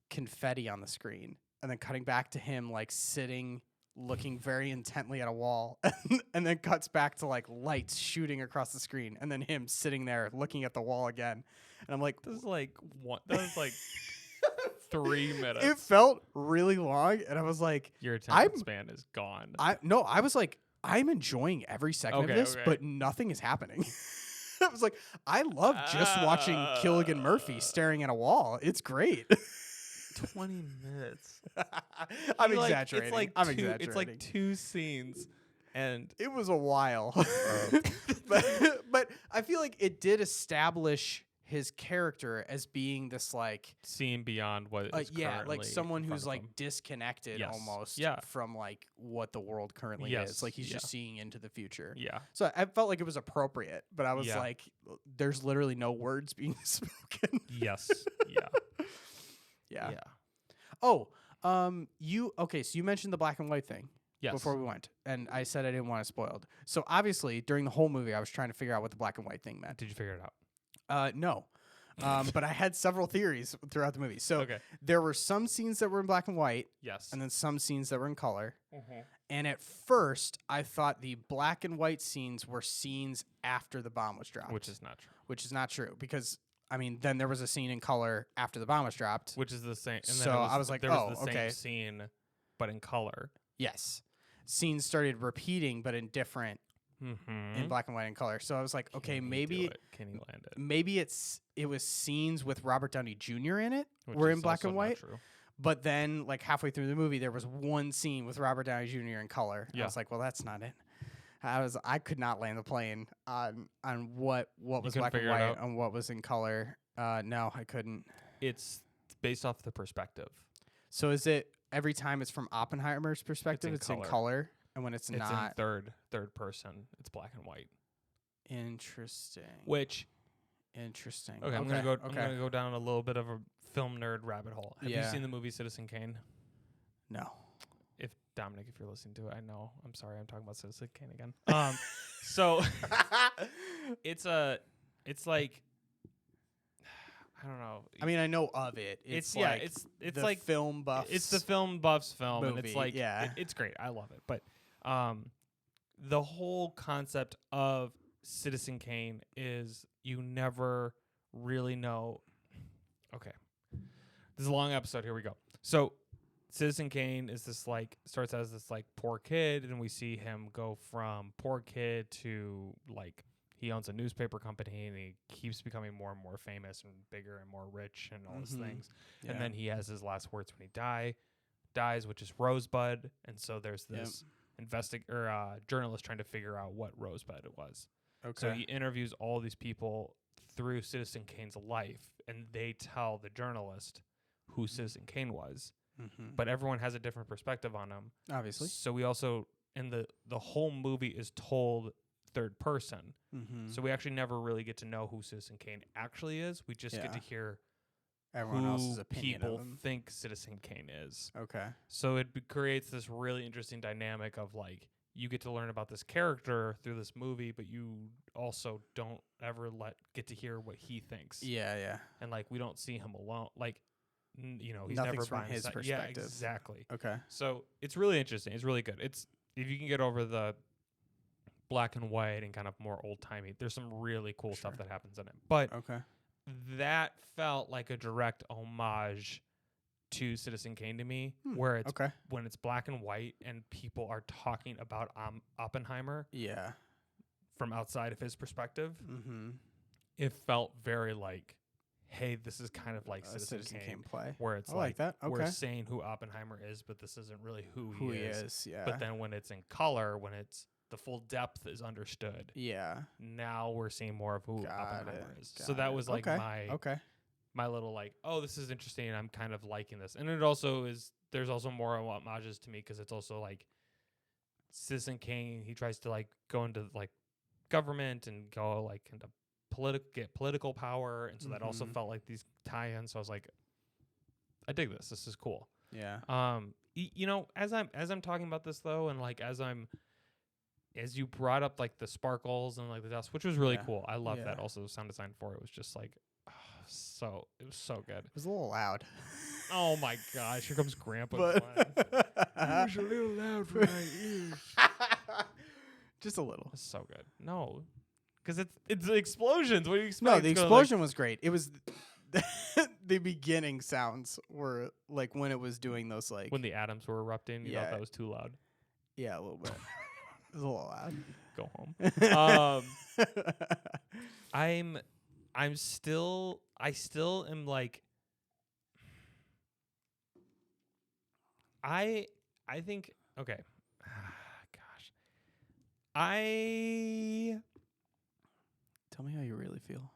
confetti on the screen and then cutting back to him like sitting looking very intently at a wall and then cuts back to like lights shooting across the screen and then him sitting there looking at the wall again. And I'm like, this is like what? That was like 3 minutes. It felt really long, and I was like, your attention span is gone. I was like, I'm enjoying every second of this, but nothing is happening. I was like, I love just watching Cillian Murphy staring at a wall. It's great. 20 minutes. I'm exaggerating. I'm exaggerating. It's like 2 scenes, and it was a while. But I feel like it did establish his character as being this like seeing beyond what is like someone who's like disconnected almost from like what the world currently is. Like he's just seeing into the future. Yeah. So I felt like it was appropriate, but I was like, there's literally no words being spoken. Yes. Yeah. Yeah. Oh, so you mentioned the black and white thing. Yes. Before we went, and I said I didn't want it spoiled. So obviously during the whole movie, I was trying to figure out what the black and white thing meant. Did you figure it out? No. But I had several theories throughout the movie. So there were some scenes that were in black and white. Yes. And then some scenes that were in color. Mm-hmm. And at first, I thought the black and white scenes were scenes after the bomb was dropped. Which is not true. Which is not true. Because, I mean, then there was a scene in color after the bomb was dropped. Which is the same. And so I was like, there was the same scene, but in color. Yes. Scenes started repeating, but in different... Mm-hmm. In black and white and color. So I was like, okay, maybe can he land it? Maybe it was scenes with Robert Downey Jr. in it were in black and white. But then like halfway through the movie there was one scene with Robert Downey Jr. in color. Yeah. I was like, well, that's not it. I could not land the plane on what was black and white and what was in color. No, I couldn't. It's based off the perspective. So is it every time it's from Oppenheimer's perspective it's in color? And when it's not in third person, it's black and white. Interesting. Interesting. Okay, I'm gonna go down a little bit of a film nerd rabbit hole. Have you seen the movie Citizen Kane? No. If Dominic, if you're listening to it, I know. I'm sorry, I'm talking about Citizen Kane again. So it's like I don't know. I mean, I know of it. It's like film buffs. It's the film buffs film, movie. And it's like it's great. I love it, but the whole concept of Citizen Kane is you never really know. Okay, this is a long episode. Here we go. So Citizen Kane is this like starts as this like poor kid, and we see him go from poor kid to like he owns a newspaper company, and he keeps becoming more and more famous and bigger and more rich and all these things. Yeah. And then he has his last words when he dies, which is Rosebud. And so there's this journalist trying to figure out what Rosebud it was. Okay. So he interviews all these people through Citizen Kane's life, and they tell the journalist who Citizen Kane was. Mm-hmm. But everyone has a different perspective on him. Obviously. So we also, and the whole movie is told third person. Mm-hmm. So we actually never really get to know who Citizen Kane actually is. We just get to hear everyone else's opinion people of him. think Citizen Kane is. Okay. So it creates this really interesting dynamic of like you get to learn about this character through this movie, but you also don't ever get to hear what he thinks. Yeah. And like we don't see him alone. Like he's nothing's never from his perspective. Yeah, exactly. Okay. So it's really interesting. It's really good. It's if you can get over the black and white and kind of more old timey. There's some really cool stuff that happens in it. But that felt like a direct homage to Citizen Kane to me, where it's when it's black and white and people are talking about Oppenheimer from outside of his perspective. Mm-hmm. It felt very like, hey, this is kind of like Citizen Kane play, where it's like that. Okay. We're saying who Oppenheimer is, but this isn't really who he is. Yeah. But then when it's in color, when it's the full depth is understood. Yeah. Now we're seeing more of who Oppenheimer is. So that was like my little like, oh, this is interesting. I'm kind of liking this. And it also is, there's also more homages to me because it's also like Citizen Kane. He tries to like go into like government and go like into get political power. And so that also felt like these tie-ins. So I was like, I dig this. This is cool. Yeah. As I'm talking about this though, and like as I'm as you brought up like the sparkles and like the dust, which was really cool. I love that. Also, the sound design for it was just like, it was so good. It was a little loud. Oh my gosh, here comes Grandpa. It was a little loud for my ears. Just a little. It's so good. No, because it's explosions. What do you expect? No, the explosion was great. It was the beginning sounds were like when it was doing those like when the atoms were erupting. You thought that was too loud. Yeah, a little bit. It was a little loud. Go home. I still am like. I think okay. Gosh. Tell me how you really feel.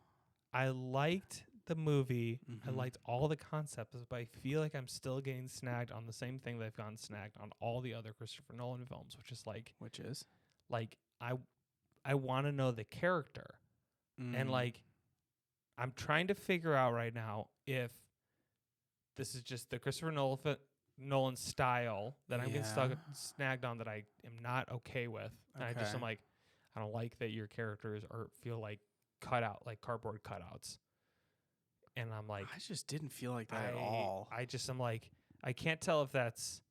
I liked the movie. Mm-hmm. I liked all the concepts, but I feel like I'm still getting snagged on the same thing that I've gotten snagged on all the other Christopher Nolan films, which is I want to know the character. And like I'm trying to figure out right now if this is just the Christopher Nolan style that I'm getting snagged on that I am not okay with. And I just am like, I don't like that your characters feel like cut out, like cardboard cutouts. And I'm like, I just didn't feel like that at all. I just am like, I can't tell if that's.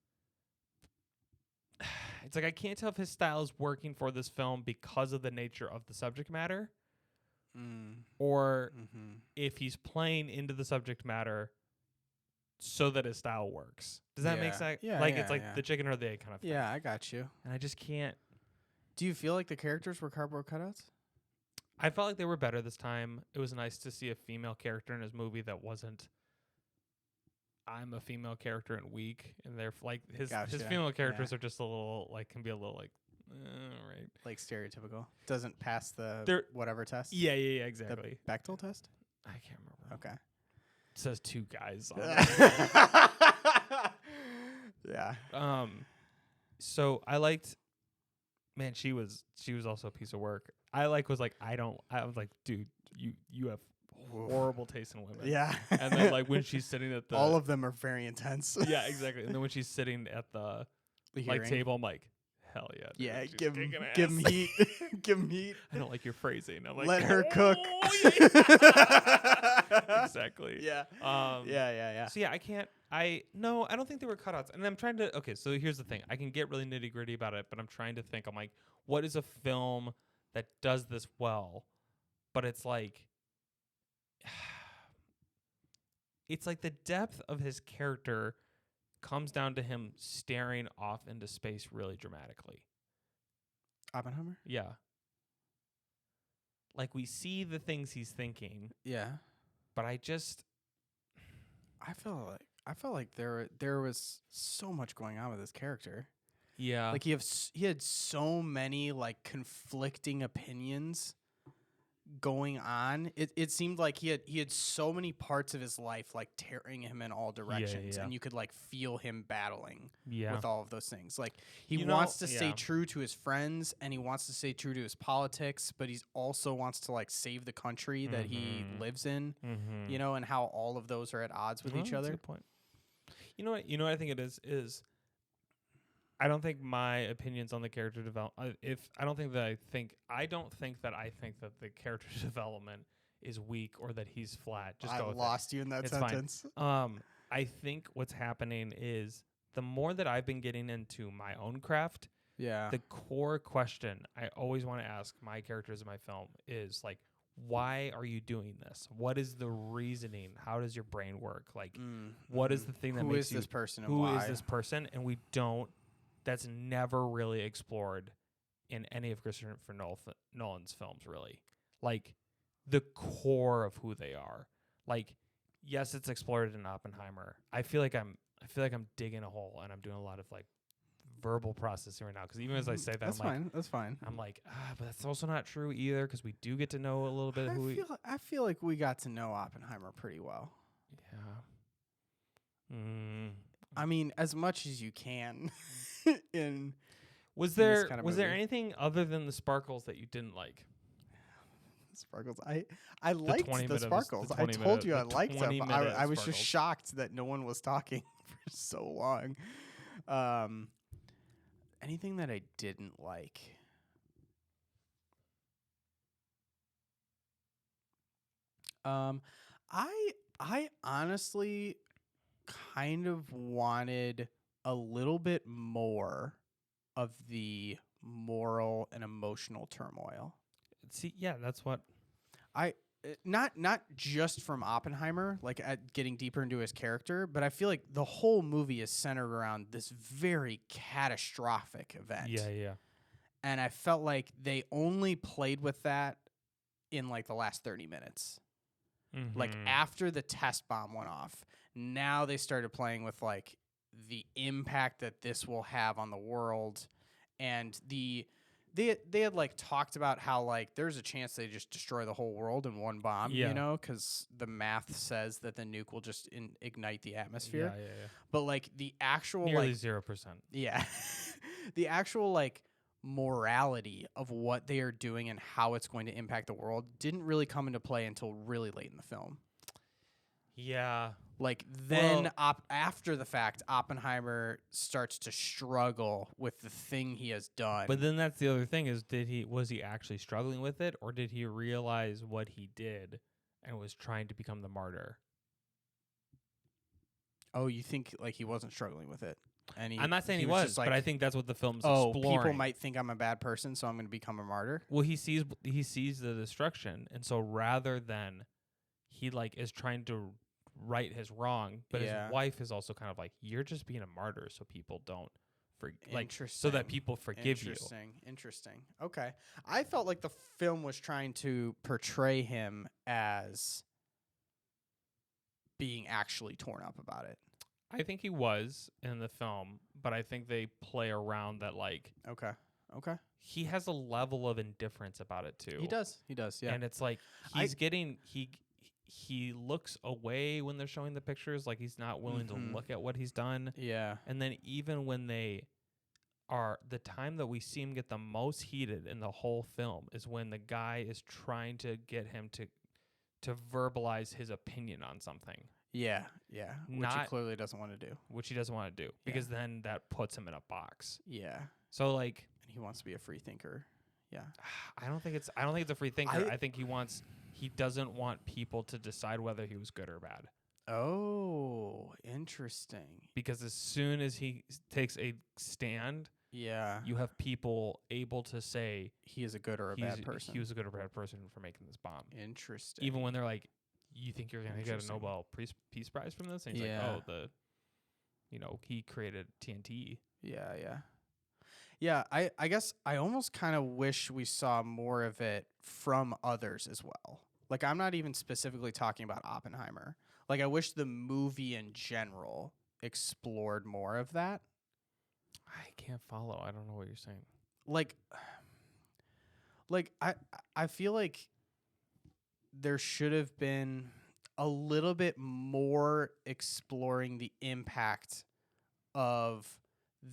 It's like I can't tell if his style is working for this film because of the nature of the subject matter, or if he's playing into the subject matter so that his style works. Does that make sense? Yeah, like it's like the chicken or the egg kind of thing. Yeah, I got you. And I just can't. Do you feel like the characters were cardboard cutouts? I felt like they were better this time. It was nice to see a female character in his movie that wasn't. I'm a female character and weak, and they're like his female characters are just a little like can be a little like, right, like stereotypical. Doesn't pass the whatever test. Yeah, exactly. The Bechdel test. I can't remember. Okay. It says two guys. On yeah. So I liked. Man, she was also a piece of work. I was like, dude, you have horrible taste in women. Yeah. And then like when she's sitting at the all of them are very intense. Yeah, exactly. And then when she's sitting at the like table, I'm like, hell yeah. Dude, yeah, give him heat. Give him heat. I don't like your phrasing. I'm like, let her cook. Yeah. Exactly. Yeah. Yeah. So yeah, I don't think they were cutouts. And I'm trying to so here's the thing. I can get really nitty gritty about it, but I'm trying to think, I'm like, what is a film that does this well? But it's like the depth of his character comes down to him staring off into space really dramatically. Oppenheimer? Yeah. Like we see the things he's thinking. Yeah. But I felt like there was so much going on with his character. Yeah. Like he had so many like conflicting opinions going on. It seemed like he had so many parts of his life like tearing him in all directions, and you could like feel him battling with all of those things. Like he wants to stay true to his friends, and he wants to stay true to his politics, but he also wants to like save the country that he lives in. You know, and how all of those are at odds with each other. That's a good point. You know what I think it is I don't think my opinions on the character development. I don't think that the character development is weak or that he's flat. Just I lost you in that sentence. Fine. I think what's happening is the more that I've been getting into my own craft, the core question I always want to ask my characters in my film is like, why are you doing this? What is the reasoning? How does your brain work? Like, what is the thing that makes you? Who is this person? Who is this person? And we don't. That's never really explored in any of Christopher Nolan's films, really. Like, the core of who they are. Like, yes, it's explored in Oppenheimer. I feel like I'm digging a hole, and I'm doing a lot of like verbal processing right now. Because even as I say that, that's fine. I'm like, but that's also not true either. Because we do get to know a little bit of who. I feel like we got to know Oppenheimer pretty well. Yeah. I mean, as much as you can. Was there anything other than the sparkles that you didn't like? Sparkles. I liked the sparkles. I told you I liked them. I was just shocked that no one was talking for so long. Anything that I didn't like. I honestly kind of wanted a little bit more of the moral and emotional turmoil. See, yeah, that's what not just from Oppenheimer, like at getting deeper into his character, but I feel like the whole movie is centered around this very catastrophic event. Yeah. And I felt like they only played with that in like the last 30 minutes. Mm-hmm. Like after the test bomb went off, now they started playing with like the impact that this will have on the world, and they had like talked about how like there's a chance they just destroy the whole world in one bomb, you know, because the math says that the nuke will just ignite the atmosphere. Yeah. But like the actual nearly like 0%. Yeah, the actual like morality of what they are doing and how it's going to impact the world didn't really come into play until really late in the film. Yeah. Like then after the fact, Oppenheimer starts to struggle with the thing he has done. But then that's the other thing is was he actually struggling with it, or did he realize what he did and was trying to become the martyr? Oh, you think like he wasn't struggling with it? And I'm not saying he was, like, but I think that's what the film's exploring. People might think I'm a bad person, so I'm going to become a martyr. Well, he sees the destruction, and so rather than he like is trying to right his wrong, but his wife is also kind of like, you're just being a martyr, so people don't so that people forgive you. Interesting. Okay, I felt like the film was trying to portray him as being actually torn up about it. I think he was in the film, but I think they play around that like Okay. He has a level of indifference about it too. He does, yeah. And it's like he looks away when they're showing the pictures, like he's not willing to look at what he's done. Yeah. And then even when the time that we see him get the most heated in the whole film is when the guy is trying to get him to verbalize his opinion on something. Yeah. Which he clearly doesn't want to do. Which he doesn't want to do because then that puts him in a box. Yeah. So like, and he wants to be a free thinker. Yeah. I don't think it's a free thinker. I think he doesn't want people to decide whether he was good or bad. Oh, interesting. Because as soon as he takes a stand, you have people able to say he is a good or a bad person. He was a good or bad person for making this bomb. Interesting. Even when they're like, you think you're going to get a Nobel Peace Prize from this? And he's like, he created TNT. Yeah, I guess I almost kind of wish we saw more of it from others as well. Like, I'm not even specifically talking about Oppenheimer. Like, I wish the movie in general explored more of that. I can't follow. I don't know what you're saying. Like I feel like there should have been a little bit more exploring the impact of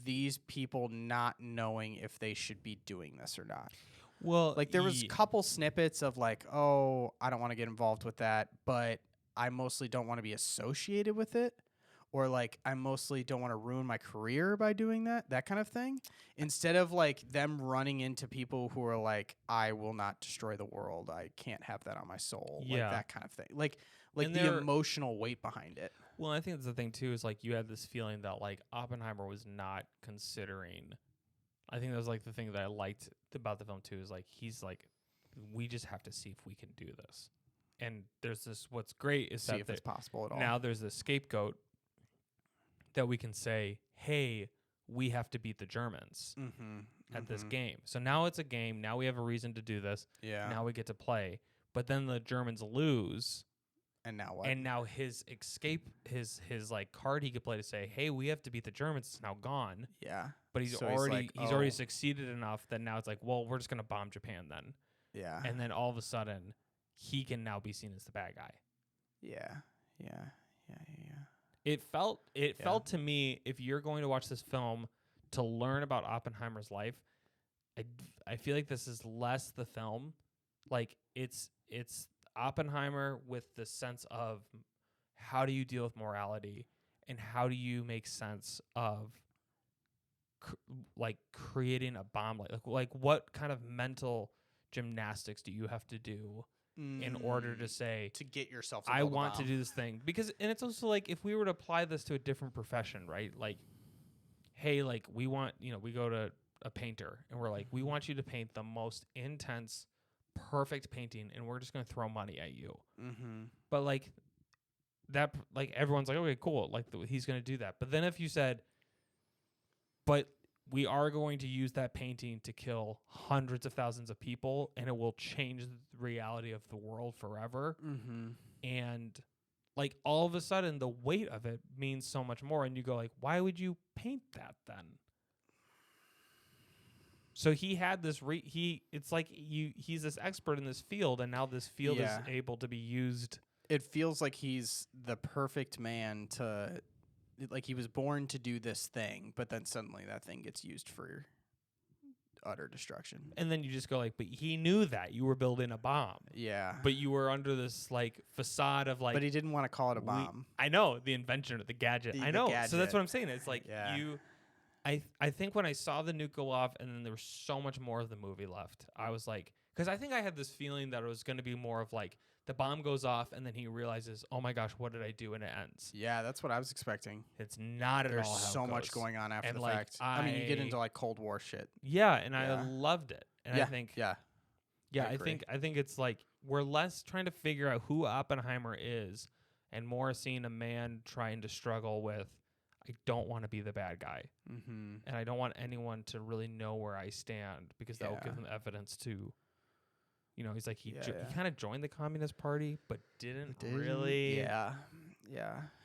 these people not knowing if they should be doing this or not. Well, like there was a couple snippets of like, oh, I don't want to get involved with that, but I mostly don't want to be associated with it. Or like, I mostly don't want to ruin my career by doing that kind of thing. Instead of like them running into people who are like, I will not destroy the world. I can't have that on my soul. Like that kind of thing. Like the emotional weight behind it. Well, I think that's the thing too, is like you had this feeling that like Oppenheimer was not considering. I think that was like the thing that I liked about the film too, is like, he's like, we just have to see if we can do this. And there's this, what's great is see if it's possible at all. Now there's this scapegoat that we can say, hey, we have to beat the Germans at this game. So now it's a game. Now we have a reason to do this. Yeah. Now we get to play. But then the Germans lose. And now what? And now his escape, his like card he could play to say, hey, we have to beat the Germans is now gone. Yeah. But he's already succeeded enough that now it's like, well, we're just gonna bomb Japan then. Yeah. And then all of a sudden, he can now be seen as the bad guy. Yeah. It felt to me, if you're going to watch this film to learn about Oppenheimer's life, I feel like this is less the film. Like it's Oppenheimer with the sense of how do you deal with morality and how do you make sense of creating a bomb, like what kind of mental gymnastics do you have to do in order to say to get yourself I want to do this thing. Because and it's also like if we were to apply this to a different profession, right? Like, hey, like we want, we go to a painter and we're like, we want you to paint the most intense, perfect painting, and we're just going to throw money at you. But like that, like everyone's like, okay, cool, like he's going to do that. But then if you said, but we are going to use that painting to kill hundreds of thousands of people, and it will change the reality of the world forever. And like all of a sudden, the weight of it means so much more. And you go like, why would you paint that then? So he had this. It's like he's this expert in this field, and now this field is able to be used. It feels like he's the perfect man to. Like he was born to do this thing, but then suddenly that thing gets used for utter destruction. And then you just go like, but he knew that you were building a bomb. Yeah. But you were under this like facade of like. But he didn't want to call it a bomb. I know, the invention of the gadget. I know. Gadget. So that's what I'm saying. It's like I think when I saw the nuke go off and then there was so much more of the movie left, I was like, because I think I had this feeling that it was going to be more of like the bomb goes off and then he realizes, oh my gosh, what did I do? And it ends. Yeah, that's what I was expecting. It's not at all. There's so much going on after the fact. I mean, you get into like Cold War shit. Yeah, and I loved it. And I think, I think it's like we're less trying to figure out who Oppenheimer is and more seeing a man trying to struggle with, I don't want to be the bad guy. And I don't want anyone to really know where I stand because that will give them evidence to, he's like, he kind of joined the Communist Party, but didn't really. Yeah.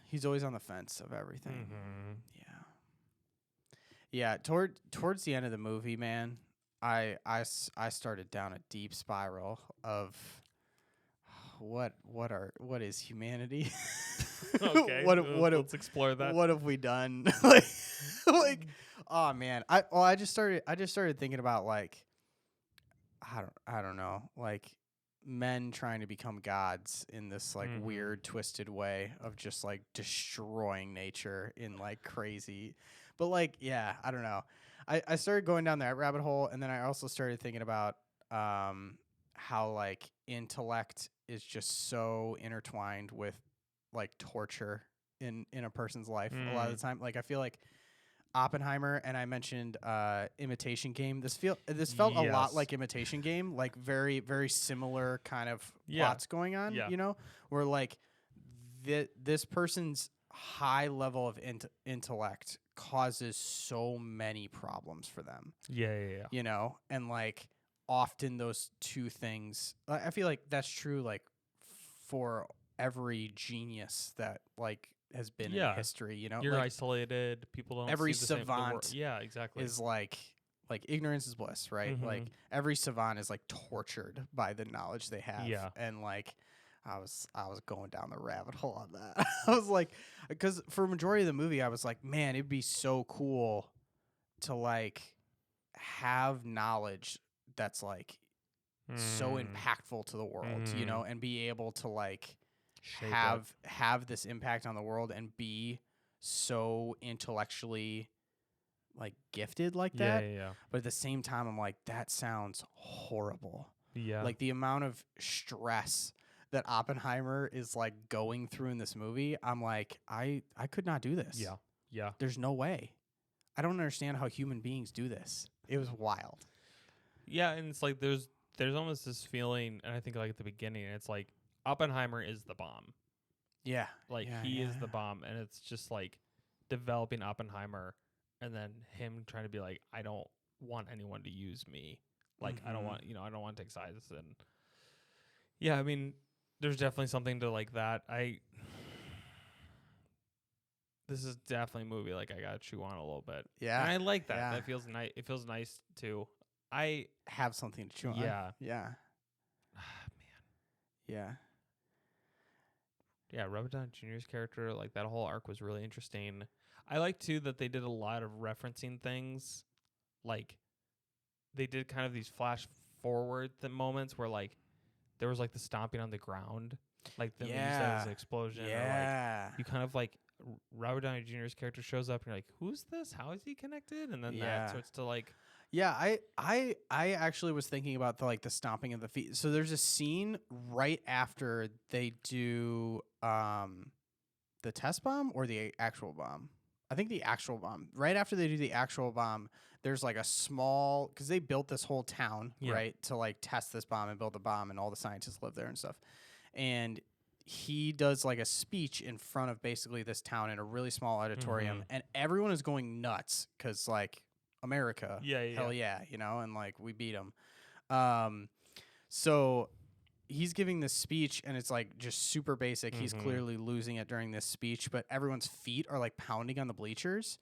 He's always on the fence of everything. Yeah. Towards the end of the movie, man, I started down a deep spiral of what is humanity? Okay, let's explore that. What have we done? like, oh man, I just started thinking about like, I don't know, like men trying to become gods in this like weird twisted way of just like destroying nature in like crazy, but like I don't know. I started going down that rabbit hole, and then I also started thinking about how like intellect is just so intertwined with like torture in a person's life a lot of the time. Like I feel like Oppenheimer, and I mentioned Imitation Game. This felt a lot like Imitation Game, like very, very similar kind of plots going on, where like this person's high level of intellect causes so many problems for them. And like often those two things, I feel like that's true like for every genius that like has been in history, You're like isolated. People don't. Every see the savant, same, exactly. Is like ignorance is bliss, right? Like every savant is like tortured by the knowledge they have. Yeah, and like I was going down the rabbit hole on that. I was like, because for a majority of the movie, I was like, man, it'd be so cool to like have knowledge that's like so impactful to the world, and be able to like have this impact on the world and be so intellectually like gifted like that. But at the same time, I'm like, that sounds horrible. Like the amount of stress that Oppenheimer is like going through in this movie, I'm like, I could not do this. There's no way. I don't understand how human beings do this. It was wild. Yeah, and it's like there's almost this feeling, and I think like at the beginning, it's like Oppenheimer is the bomb. Yeah. Like he is the bomb, and it's just like developing Oppenheimer and then him trying to be like, I don't want anyone to use me. Like I don't want, I don't want to take sides. And yeah, I mean, there's definitely something to like that. This is definitely a movie like I gotta chew on a little bit. Yeah. And I like that. That feels nice. It feels nice too. I have something to chew on. Yeah. Man. Yeah, Robert Downey Jr.'s character, like that whole arc was really interesting. I like too that they did a lot of referencing things. Like they did kind of these flash forward moments where like there was like the stomping on the ground. Like then they used that as an explosion. Yeah. Or, like, you kind of like Robert Downey Jr.'s character shows up and you're like, who's this? How is he connected? And then that starts to like Yeah, I actually was thinking about the stomping of the feet. So there's a scene right after they do the test bomb or the actual bomb. I think the actual bomb. Right after they do the actual bomb, there's like a small, because they built this whole town, right, to like test this bomb and build the bomb, and all the scientists live there and stuff. And he does like a speech in front of basically this town in a really small auditorium, and everyone is going nuts because like America, hell yeah, you know, and like we beat them. So he's giving this speech, and it's like just super basic. He's clearly losing it during this speech, but everyone's feet are like pounding on the bleachers.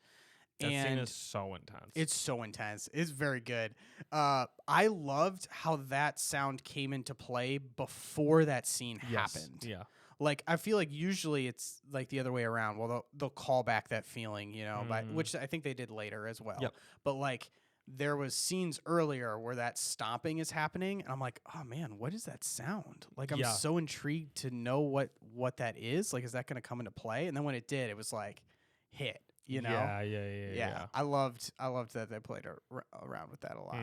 That scene is so intense. It's so intense. It's very good. I loved how that sound came into play before that scene happened. Yeah. Like, I feel like usually it's like the other way around. Well, they'll call back that feeling, you know, which I think they did later as well. Yep. But like, there was scenes earlier where that stomping is happening, and I'm like, oh man, what is that sound? Like, I'm so intrigued to know what that is. Like, is that going to come into play? And then when it did, it was like hit. You know? Yeah. I loved that they played around with that a lot.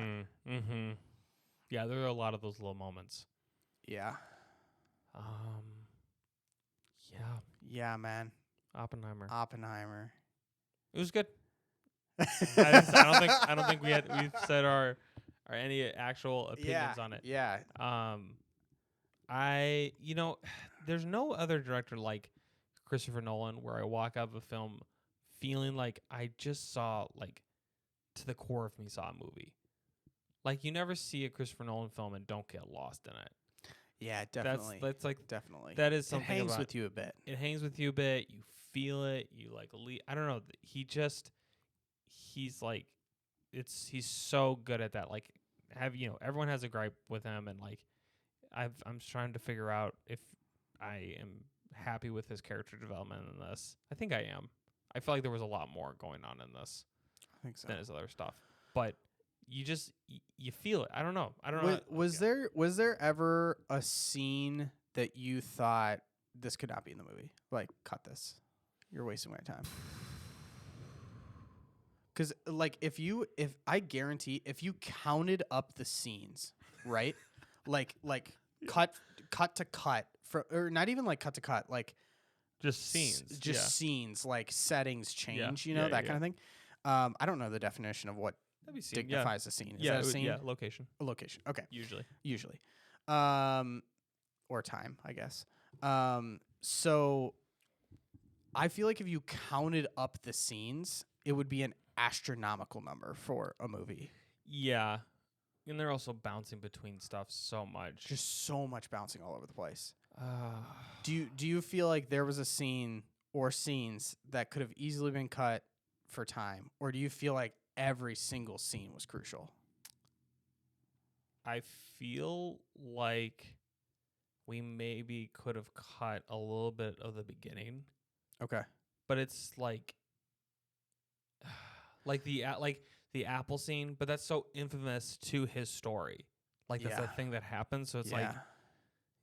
Yeah, there are a lot of those little moments. Yeah. Yeah, man. Oppenheimer. It was good. I don't think we've said our any actual opinions on it. Yeah. There's no other director like Christopher Nolan where I walk out of a film feeling like I just saw, like, to the core of me, saw a movie. Like, you never see a Christopher Nolan film and don't get lost in it. Yeah, definitely. That's like, definitely. That is something. It hangs with you a bit. It hangs with you a bit. You feel it. You like, I don't know. He's so good at that. Like, everyone has a gripe with him, and like, I'm trying to figure out if I am happy with his character development in this. I think I am. I feel like there was a lot more going on in this than his other stuff. But you just you feel it. I don't know. Was there ever a scene that you thought this could not be in the movie? Like, cut this. You're wasting my time. Because like if I guarantee if you counted up the scenes, right? like cut to cut or not even like cut to cut, like just scenes. Scenes, like settings change, that kind of thing. I don't know the definition of what dignifies a scene. Is that a scene? Yeah, location. A location. Okay. Usually. Or time, I guess. So I feel like if you counted up the scenes, it would be an astronomical number for a movie. Yeah. And they're also bouncing between stuff so much. Just so much bouncing all over the place. Do you feel like there was a scene or scenes that could have easily been cut for time, or do you feel like every single scene was crucial? I feel like we maybe could have cut a little bit of the beginning. Okay. But it's like the apple scene, but that's so infamous to his story. Like that's the thing that happens, so it's like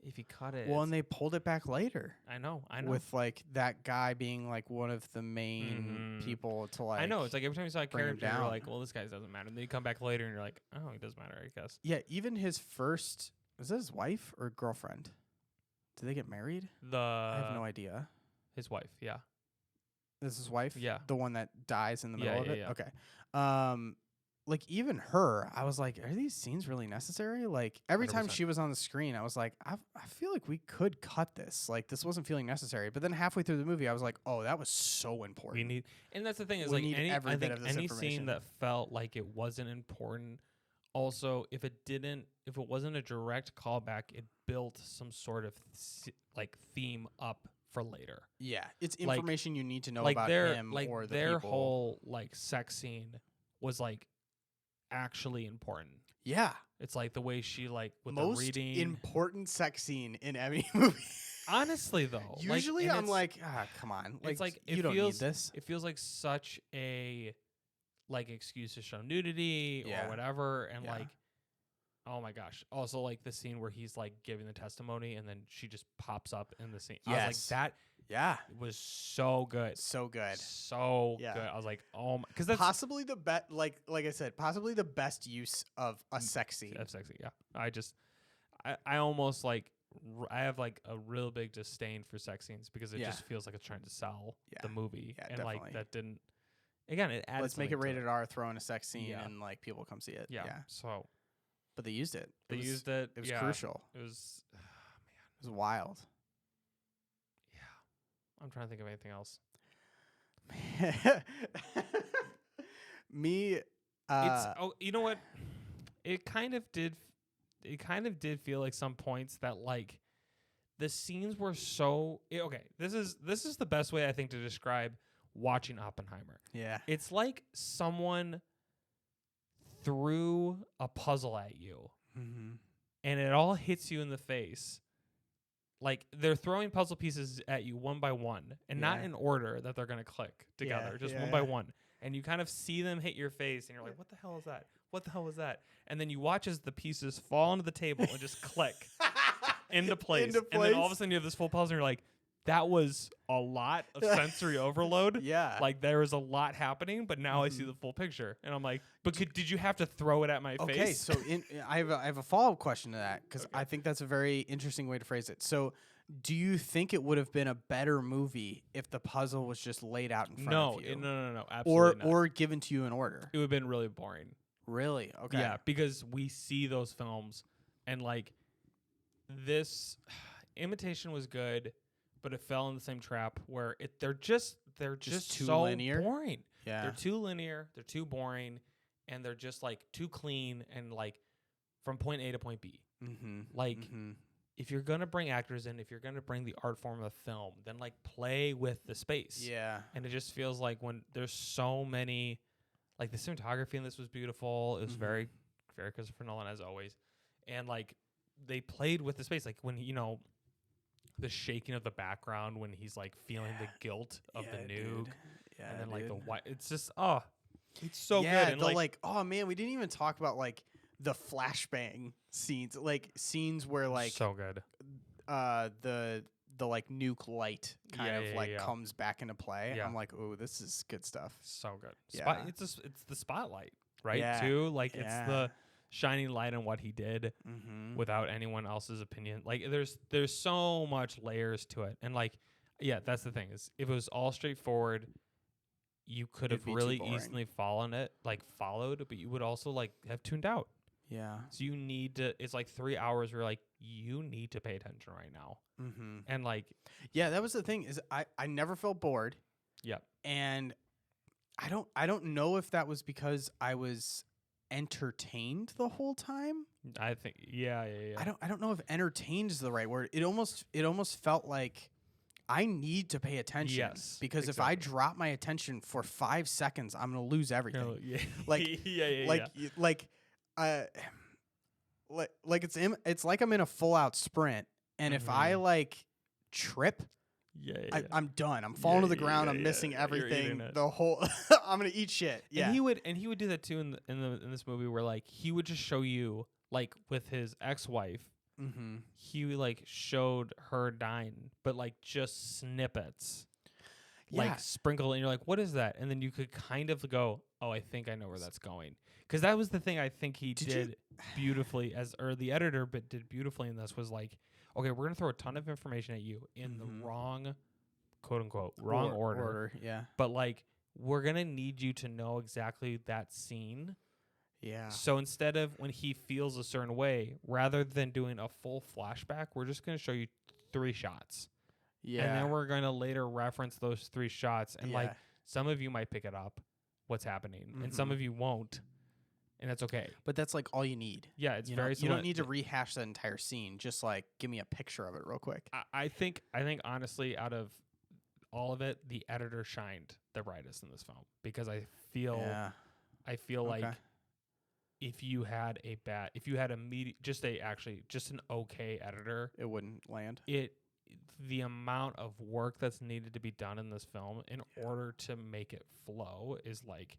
if you cut it. Well, and they pulled it back later. I know. With like that guy being like one of the main people to like. I know. It's like every time you saw a character, you're like, well, this guy doesn't matter. And then you come back later and you're like, oh, he does matter, I guess. Yeah, even his first, was that his wife or girlfriend? Did they get married? I have no idea. His wife, yeah. This is his wife? Yeah. The one that dies in the middle of it? Yeah. Okay. Like, even her, I was like, are these scenes really necessary? Like, every 100%. Time she was on the screen, I was like, I feel like we could cut this. Like, this wasn't feeling necessary. But then halfway through the movie, I was like, oh, that was so important. And that's the thing is, like, any scene that felt like it wasn't important, also, if it wasn't a direct callback, it built some sort of, theme up for later. Yeah, it's information you need to know about him or the their people. Whole, sex scene was, actually important. Yeah. It's like the way she with most the reading. Important sex scene in any movie. Honestly though. Usually I'm like, come on. Like, you don't need this. It feels like such a excuse to show nudity or whatever. And oh my gosh. Also the scene where he's giving the testimony and then she just pops up in the scene. Yes. I was like, Yeah. It was so good. So good. So good. I was like, oh my, because that's possibly the best, like I said, possibly the best use of a sex scene. Sexy, yeah. I almost like, I have like a real big disdain for sex scenes because it just feels like it's trying to sell the movie. Yeah, and definitely. like that didn't, again, it added. Let's make it rated R, throw in a sex scene, and like people come see it. Yeah. So. But they used it. They used it. It was crucial. It was, man. It was wild. I'm trying to think of anything else. Me, you know what? It kind of did feel like some points that like the scenes were so okay. This is the best way I think to describe watching Oppenheimer. Yeah. It's like someone threw a puzzle at you, and it all hits you in the face. Like they're throwing puzzle pieces at you one by one, and not in order that they're going to click together, just one by one. And you kind of see them hit your face, and you're like, what the hell is that? What the hell was that? And then you watch as the pieces fall onto the table and just click into place. And then all of a sudden you have this full puzzle, and you're like, that was a lot of sensory overload. Yeah. Like there was a lot happening, but now I see the full picture. And I'm like, but did you have to throw it at my face? Okay, so I have a follow-up question to that because I think that's a very interesting way to phrase it. So do you think it would have been a better movie if the puzzle was just laid out in front of you? No, absolutely not. Or given to you in order? It would have been really boring. Really? Okay. Yeah, because we see those films, and like this Imitation was good, but it fell in the same trap where they're just too so linear? boring. Yeah. They're too linear, they're too boring, and they're just like too clean and like from point A to point B. If you're gonna bring actors in, if you're gonna bring the art form of film, then like play with the space. Yeah. And it just feels like when there's so many, like the cinematography in this was beautiful. It was very, very Christopher Nolan as always, and like they played with the space, like when the shaking of the background when he's like feeling the guilt of the nuke, and then like the white. It's just it's so good. And like oh man, we didn't even talk about like the flashbang scenes, like scenes where like so good. The like nuke light kind of comes back into play. Yeah. I'm like, oh, this is good stuff. So good. Yeah. It's the spotlight, right? Yeah. Too like it's the shining light on what he did without anyone else's opinion. Like there's so much layers to it, and like that's the thing is if it was all straightforward, you could have really easily followed, but you would also like have tuned out. Yeah. So you need to. It's like 3 hours where like you need to pay attention right now. And like that was the thing is I never felt bored. Yeah. And I don't know if that was because I was entertained the whole time. I think yeah. I don't know if entertained is the right word. It almost felt like I need to pay attention. Yes, because if I drop my attention for 5 seconds, I'm gonna lose everything. No, yeah. Like it's like I'm in a full out sprint, and if I like trip, I'm done. I'm falling to the ground. I'm missing everything. The whole I'm gonna eat shit. Yeah, and he would do that too in this movie where like he would just show you like with his ex-wife. He like showed her dying, but like just snippets, like sprinkled, and you're like, what is that? And then you could kind of go, oh, I think I know where that's going. Because that was the thing I think he did beautifully or the editor, but did beautifully in this was like, okay, we're going to throw a ton of information at you in the wrong, quote unquote, wrong order. Yeah. But like, we're going to need you to know exactly that scene. Yeah. So instead of when he feels a certain way, rather than doing a full flashback, we're just going to show you 3 shots. Yeah. And then we're going to later reference those 3 shots. And like, some of you might pick it up, what's happening, and some of you won't. And that's okay. But that's like all you need. Yeah, it's you very. You don't need to rehash that entire scene. Just like give me a picture of it real quick. I think honestly, out of all of it, the editor shined the brightest in this film because I feel like if you had just an okay editor, it wouldn't land. The amount of work that's needed to be done in this film in order to make it flow is like.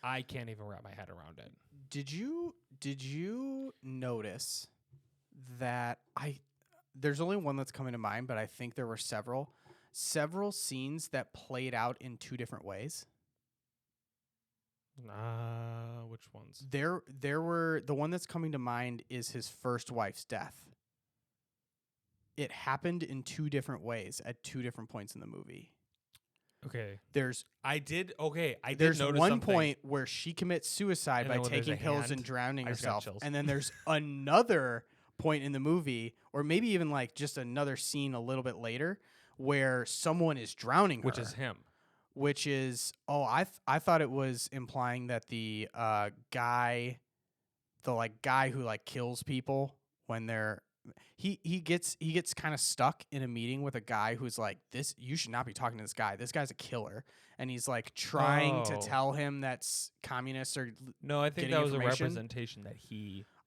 I can't even wrap my head around it. Did you notice that there's only one that's coming to mind, but I think there were several scenes that played out in two different ways. Which ones? There were, the one that's coming to mind is his first wife's death. It happened in two different ways at two different points in the movie. Okay. I did There's notice one something. point where she commits suicide by taking pills and drowning herself. Chills. And then there's another point in the movie, or maybe even like just another scene a little bit later, where someone is drowning her. Which is him. Which is, I thought it was implying that the guy who like kills people when they're, he gets kind of stuck in a meeting with a guy who's like, this, you should not be talking to this guy. This guy's a killer. And he's like trying to tell him that's communists are No, I think that was a representation that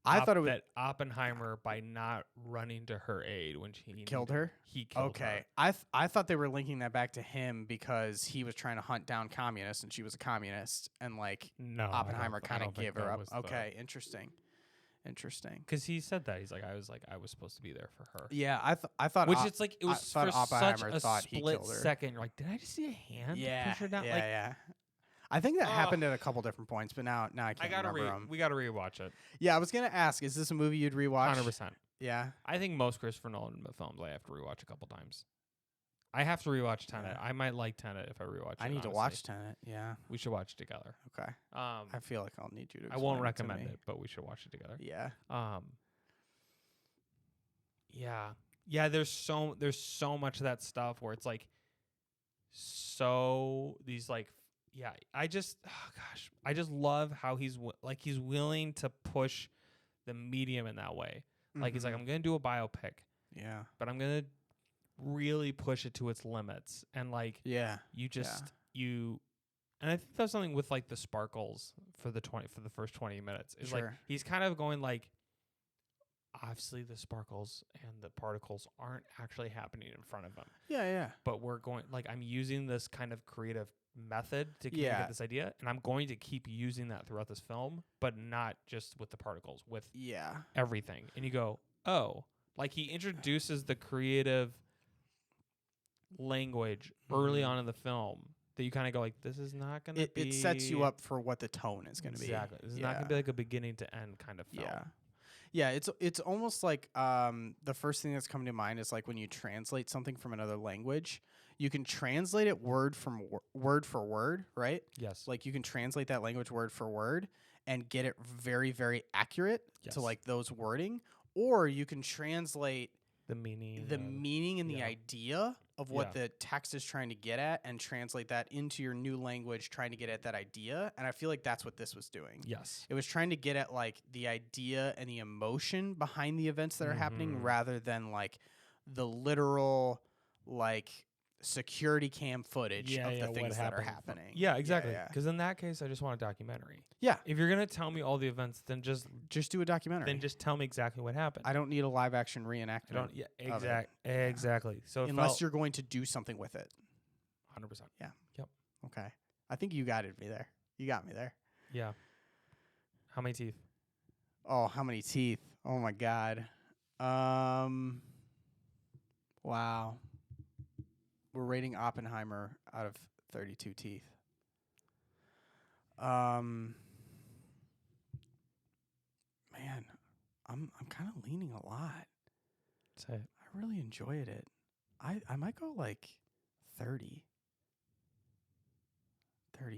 I thought it was that Oppenheimer, by not running to her aid when he killed her. He killed her. I thought they were linking that back to him because he was trying to hunt down communists and she was a communist, and like Oppenheimer kind of gave her up. Okay, interesting. Because he said that I was supposed to be there for her. Yeah, I thought which it's like it was for Oppenheimer such a split second. You're like, did I just see a hand? Yeah, push her down? yeah. I think that happened at a couple different points, but now I can't remember them. We got to rewatch it. Yeah, I was gonna ask, is this a movie you'd rewatch? 100%. Yeah, I think most Christopher Nolan films I have to rewatch a couple times. I have to rewatch Tenet. I might like Tenet if I rewatch it. I need to watch Tenet. Yeah, we should watch it together. Okay. I feel like I'll need you to. I won't recommend it, but we should watch it together. Yeah. Yeah. There's so much of that stuff where it's like, these like. Yeah, I just love how he's willing to push the medium in that way. Like he's like, I'm gonna do a biopic. Yeah, but I'm gonna really push it to its limits. And like, and I think that's something with like the sparkles for the first 20 minutes. It's like he's kind of going like, obviously the sparkles and the particles aren't actually happening in front of him. Yeah. But we're going like, I'm using this kind of creative method to get this idea, and I'm going to keep using that throughout this film, but not just with the particles, with everything. And you go, oh, like he introduces the creative language early on in the film that you kind of go like, this is not going to be. It sets you up for what the tone is going to be. Exactly. This is not going to be like a beginning to end kind of film. Yeah, it's almost like the first thing that's coming to mind is like when you translate something from another language, you can translate it word for word, right? Yes. Like you can translate that language word for word and get it very, very accurate to like those wording, or you can translate the meaning and the idea of what the text is trying to get at and translate that into your new language, trying to get at that idea. And I feel like that's what this was doing. Yes. It was trying to get at like the idea and the emotion behind the events that are happening, rather than like the literal like security cam footage of the things that are happening. Yeah, exactly. Because in that case, I just want a documentary. Yeah. If you're going to tell me all the events, then just do a documentary. Then just tell me exactly what happened. I don't need a live action reenactment. Exactly. So unless you're going to do something with it. 100%. Yeah. Yep. Okay. I think you got me there. You got me there. Yeah. How many teeth? Oh, how many teeth? Oh my God. Wow. We're rating Oppenheimer out of 32 teeth. Man, I'm kind of leaning a lot. Say it. I really enjoyed it. I might go like 30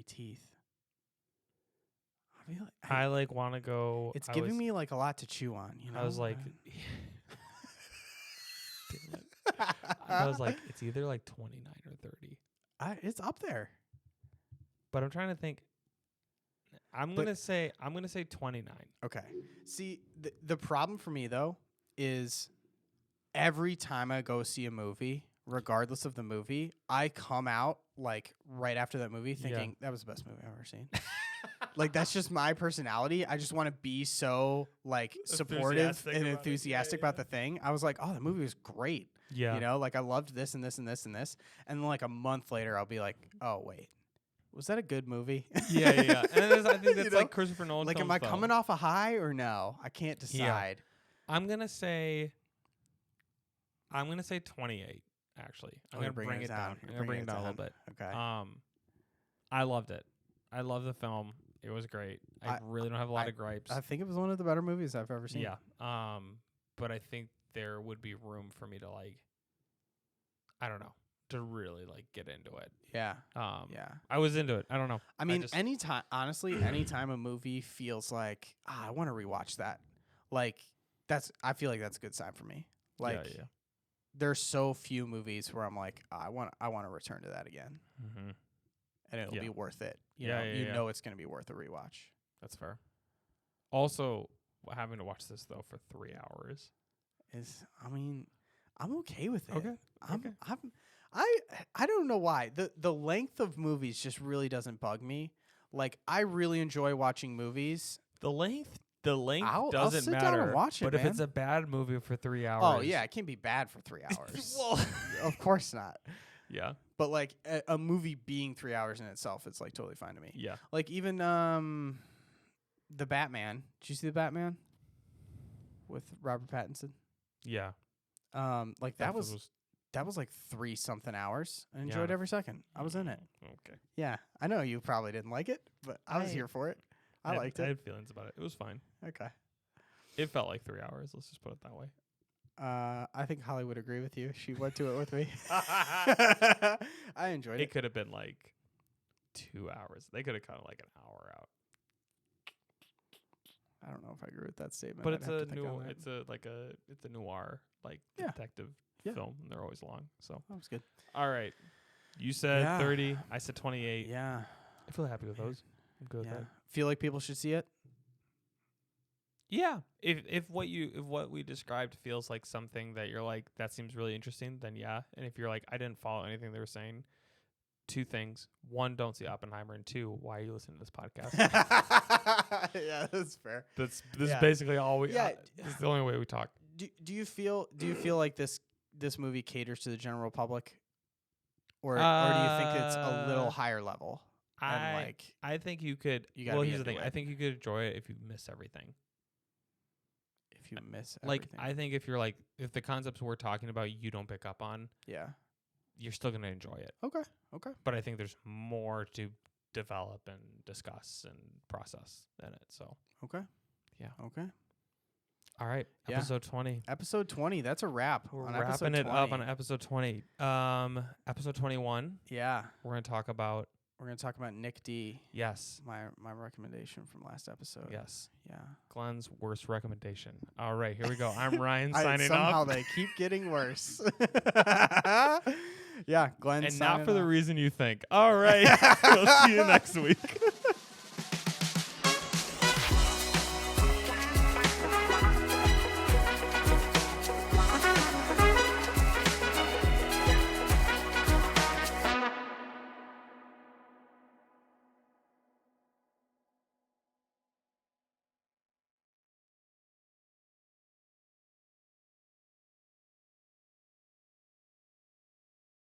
teeth. I feel like I want to go. It's giving me like a lot to chew on. You know, I was like, I was like, it's either like 29 or 30. It's up there. But I'm trying to think. I'm gonna say 29. Okay. See, the problem for me though is every time I go see a movie, regardless of the movie, I come out like right after that movie thinking that was the best movie I've ever seen. Like that's just my personality. I just want to be so like supportive and enthusiastic about the thing. I was like, oh, the movie was great. Yeah. You know, like I loved this and this and this and this. And then like a month later, I'll be like, oh wait, was that a good movie? Yeah. And I think that's like Christopher Nolan. Like, am I coming off a high or no? I can't decide. Yeah. I'm gonna say I'm gonna say 28. Actually, I'm gonna bring it down. I'm gonna bring it down a little bit. Okay. I loved it. I love the film. It was great. I really don't have a lot of gripes. I think it was one of the better movies I've ever seen. Yeah. But I think there would be room for me to like, I don't know, to really like get into it. Yeah. Yeah. I was into it. I don't know. I mean, anytime a movie feels like I want to rewatch that, like I feel like that's a good sign for me. Like, there's so few movies where I'm like, I want to return to that again, and it'll be worth it. You know it's gonna be worth a rewatch. That's fair. Also, having to watch this though for 3 hours I'm okay with it. Okay. I don't know why the length of movies just really doesn't bug me. Like, I really enjoy watching movies. The length I'll doesn't sit matter. down and watch it, but man. if it's a bad movie for 3 hours, oh yeah, it can be bad for 3 hours. Well, of course not. Yeah, but like a movie being 3 hours in itself, it's like totally fine to me. Yeah, like even the Batman. Did you see the Batman with Robert Pattinson? Yeah. Like that was like 3-something hours. I enjoyed every second. I was in it. Okay. Yeah, I know you probably didn't like it, but I was here for it. I liked it. I had feelings about it. It was fine. Okay. It felt like 3 hours. Let's just put it that way. I think Holly would agree with you. She went to it with me. I enjoyed it. It could have been like 2 hours. They could have cut like an hour out. I don't know if I agree with that statement. But it's a noir detective film. And they're always long. So that was good. All right. You said 30. I said 28. Yeah. I feel happy with those. I'm good with that. Feel like people should see it? Yeah. If what we described feels like something that you're like, that seems really interesting, then yeah. And if you're like, I didn't follow anything they were saying, 2 things. 1, don't see Oppenheimer, and 2, why are you listening to this podcast? Yeah, that's fair. This is basically all we this is the only way we talk. Do you feel like this movie caters to the general public? Or do you think it's a little higher level? I think you could. Well, here's the thing. I think you could enjoy it if you miss everything. If you miss everything. Like, I think if you're like, if the concepts we're talking about you don't pick up on, you're still gonna enjoy it. Okay. But I think there's more to develop and discuss and process in it. So. Okay. Yeah. Okay. All right. Episode 20. Episode 20. That's a wrap. We're wrapping it up on episode 20. Episode 21. Yeah. We're gonna talk about Nick D. Yes. My recommendation from last episode. Yes. Yeah. Glenn's worst recommendation. All right, here we go. I'm Ryan signing somehow off. They keep getting worse. Yeah, Glenn. And not for the reason you think. All right. We'll see you next week.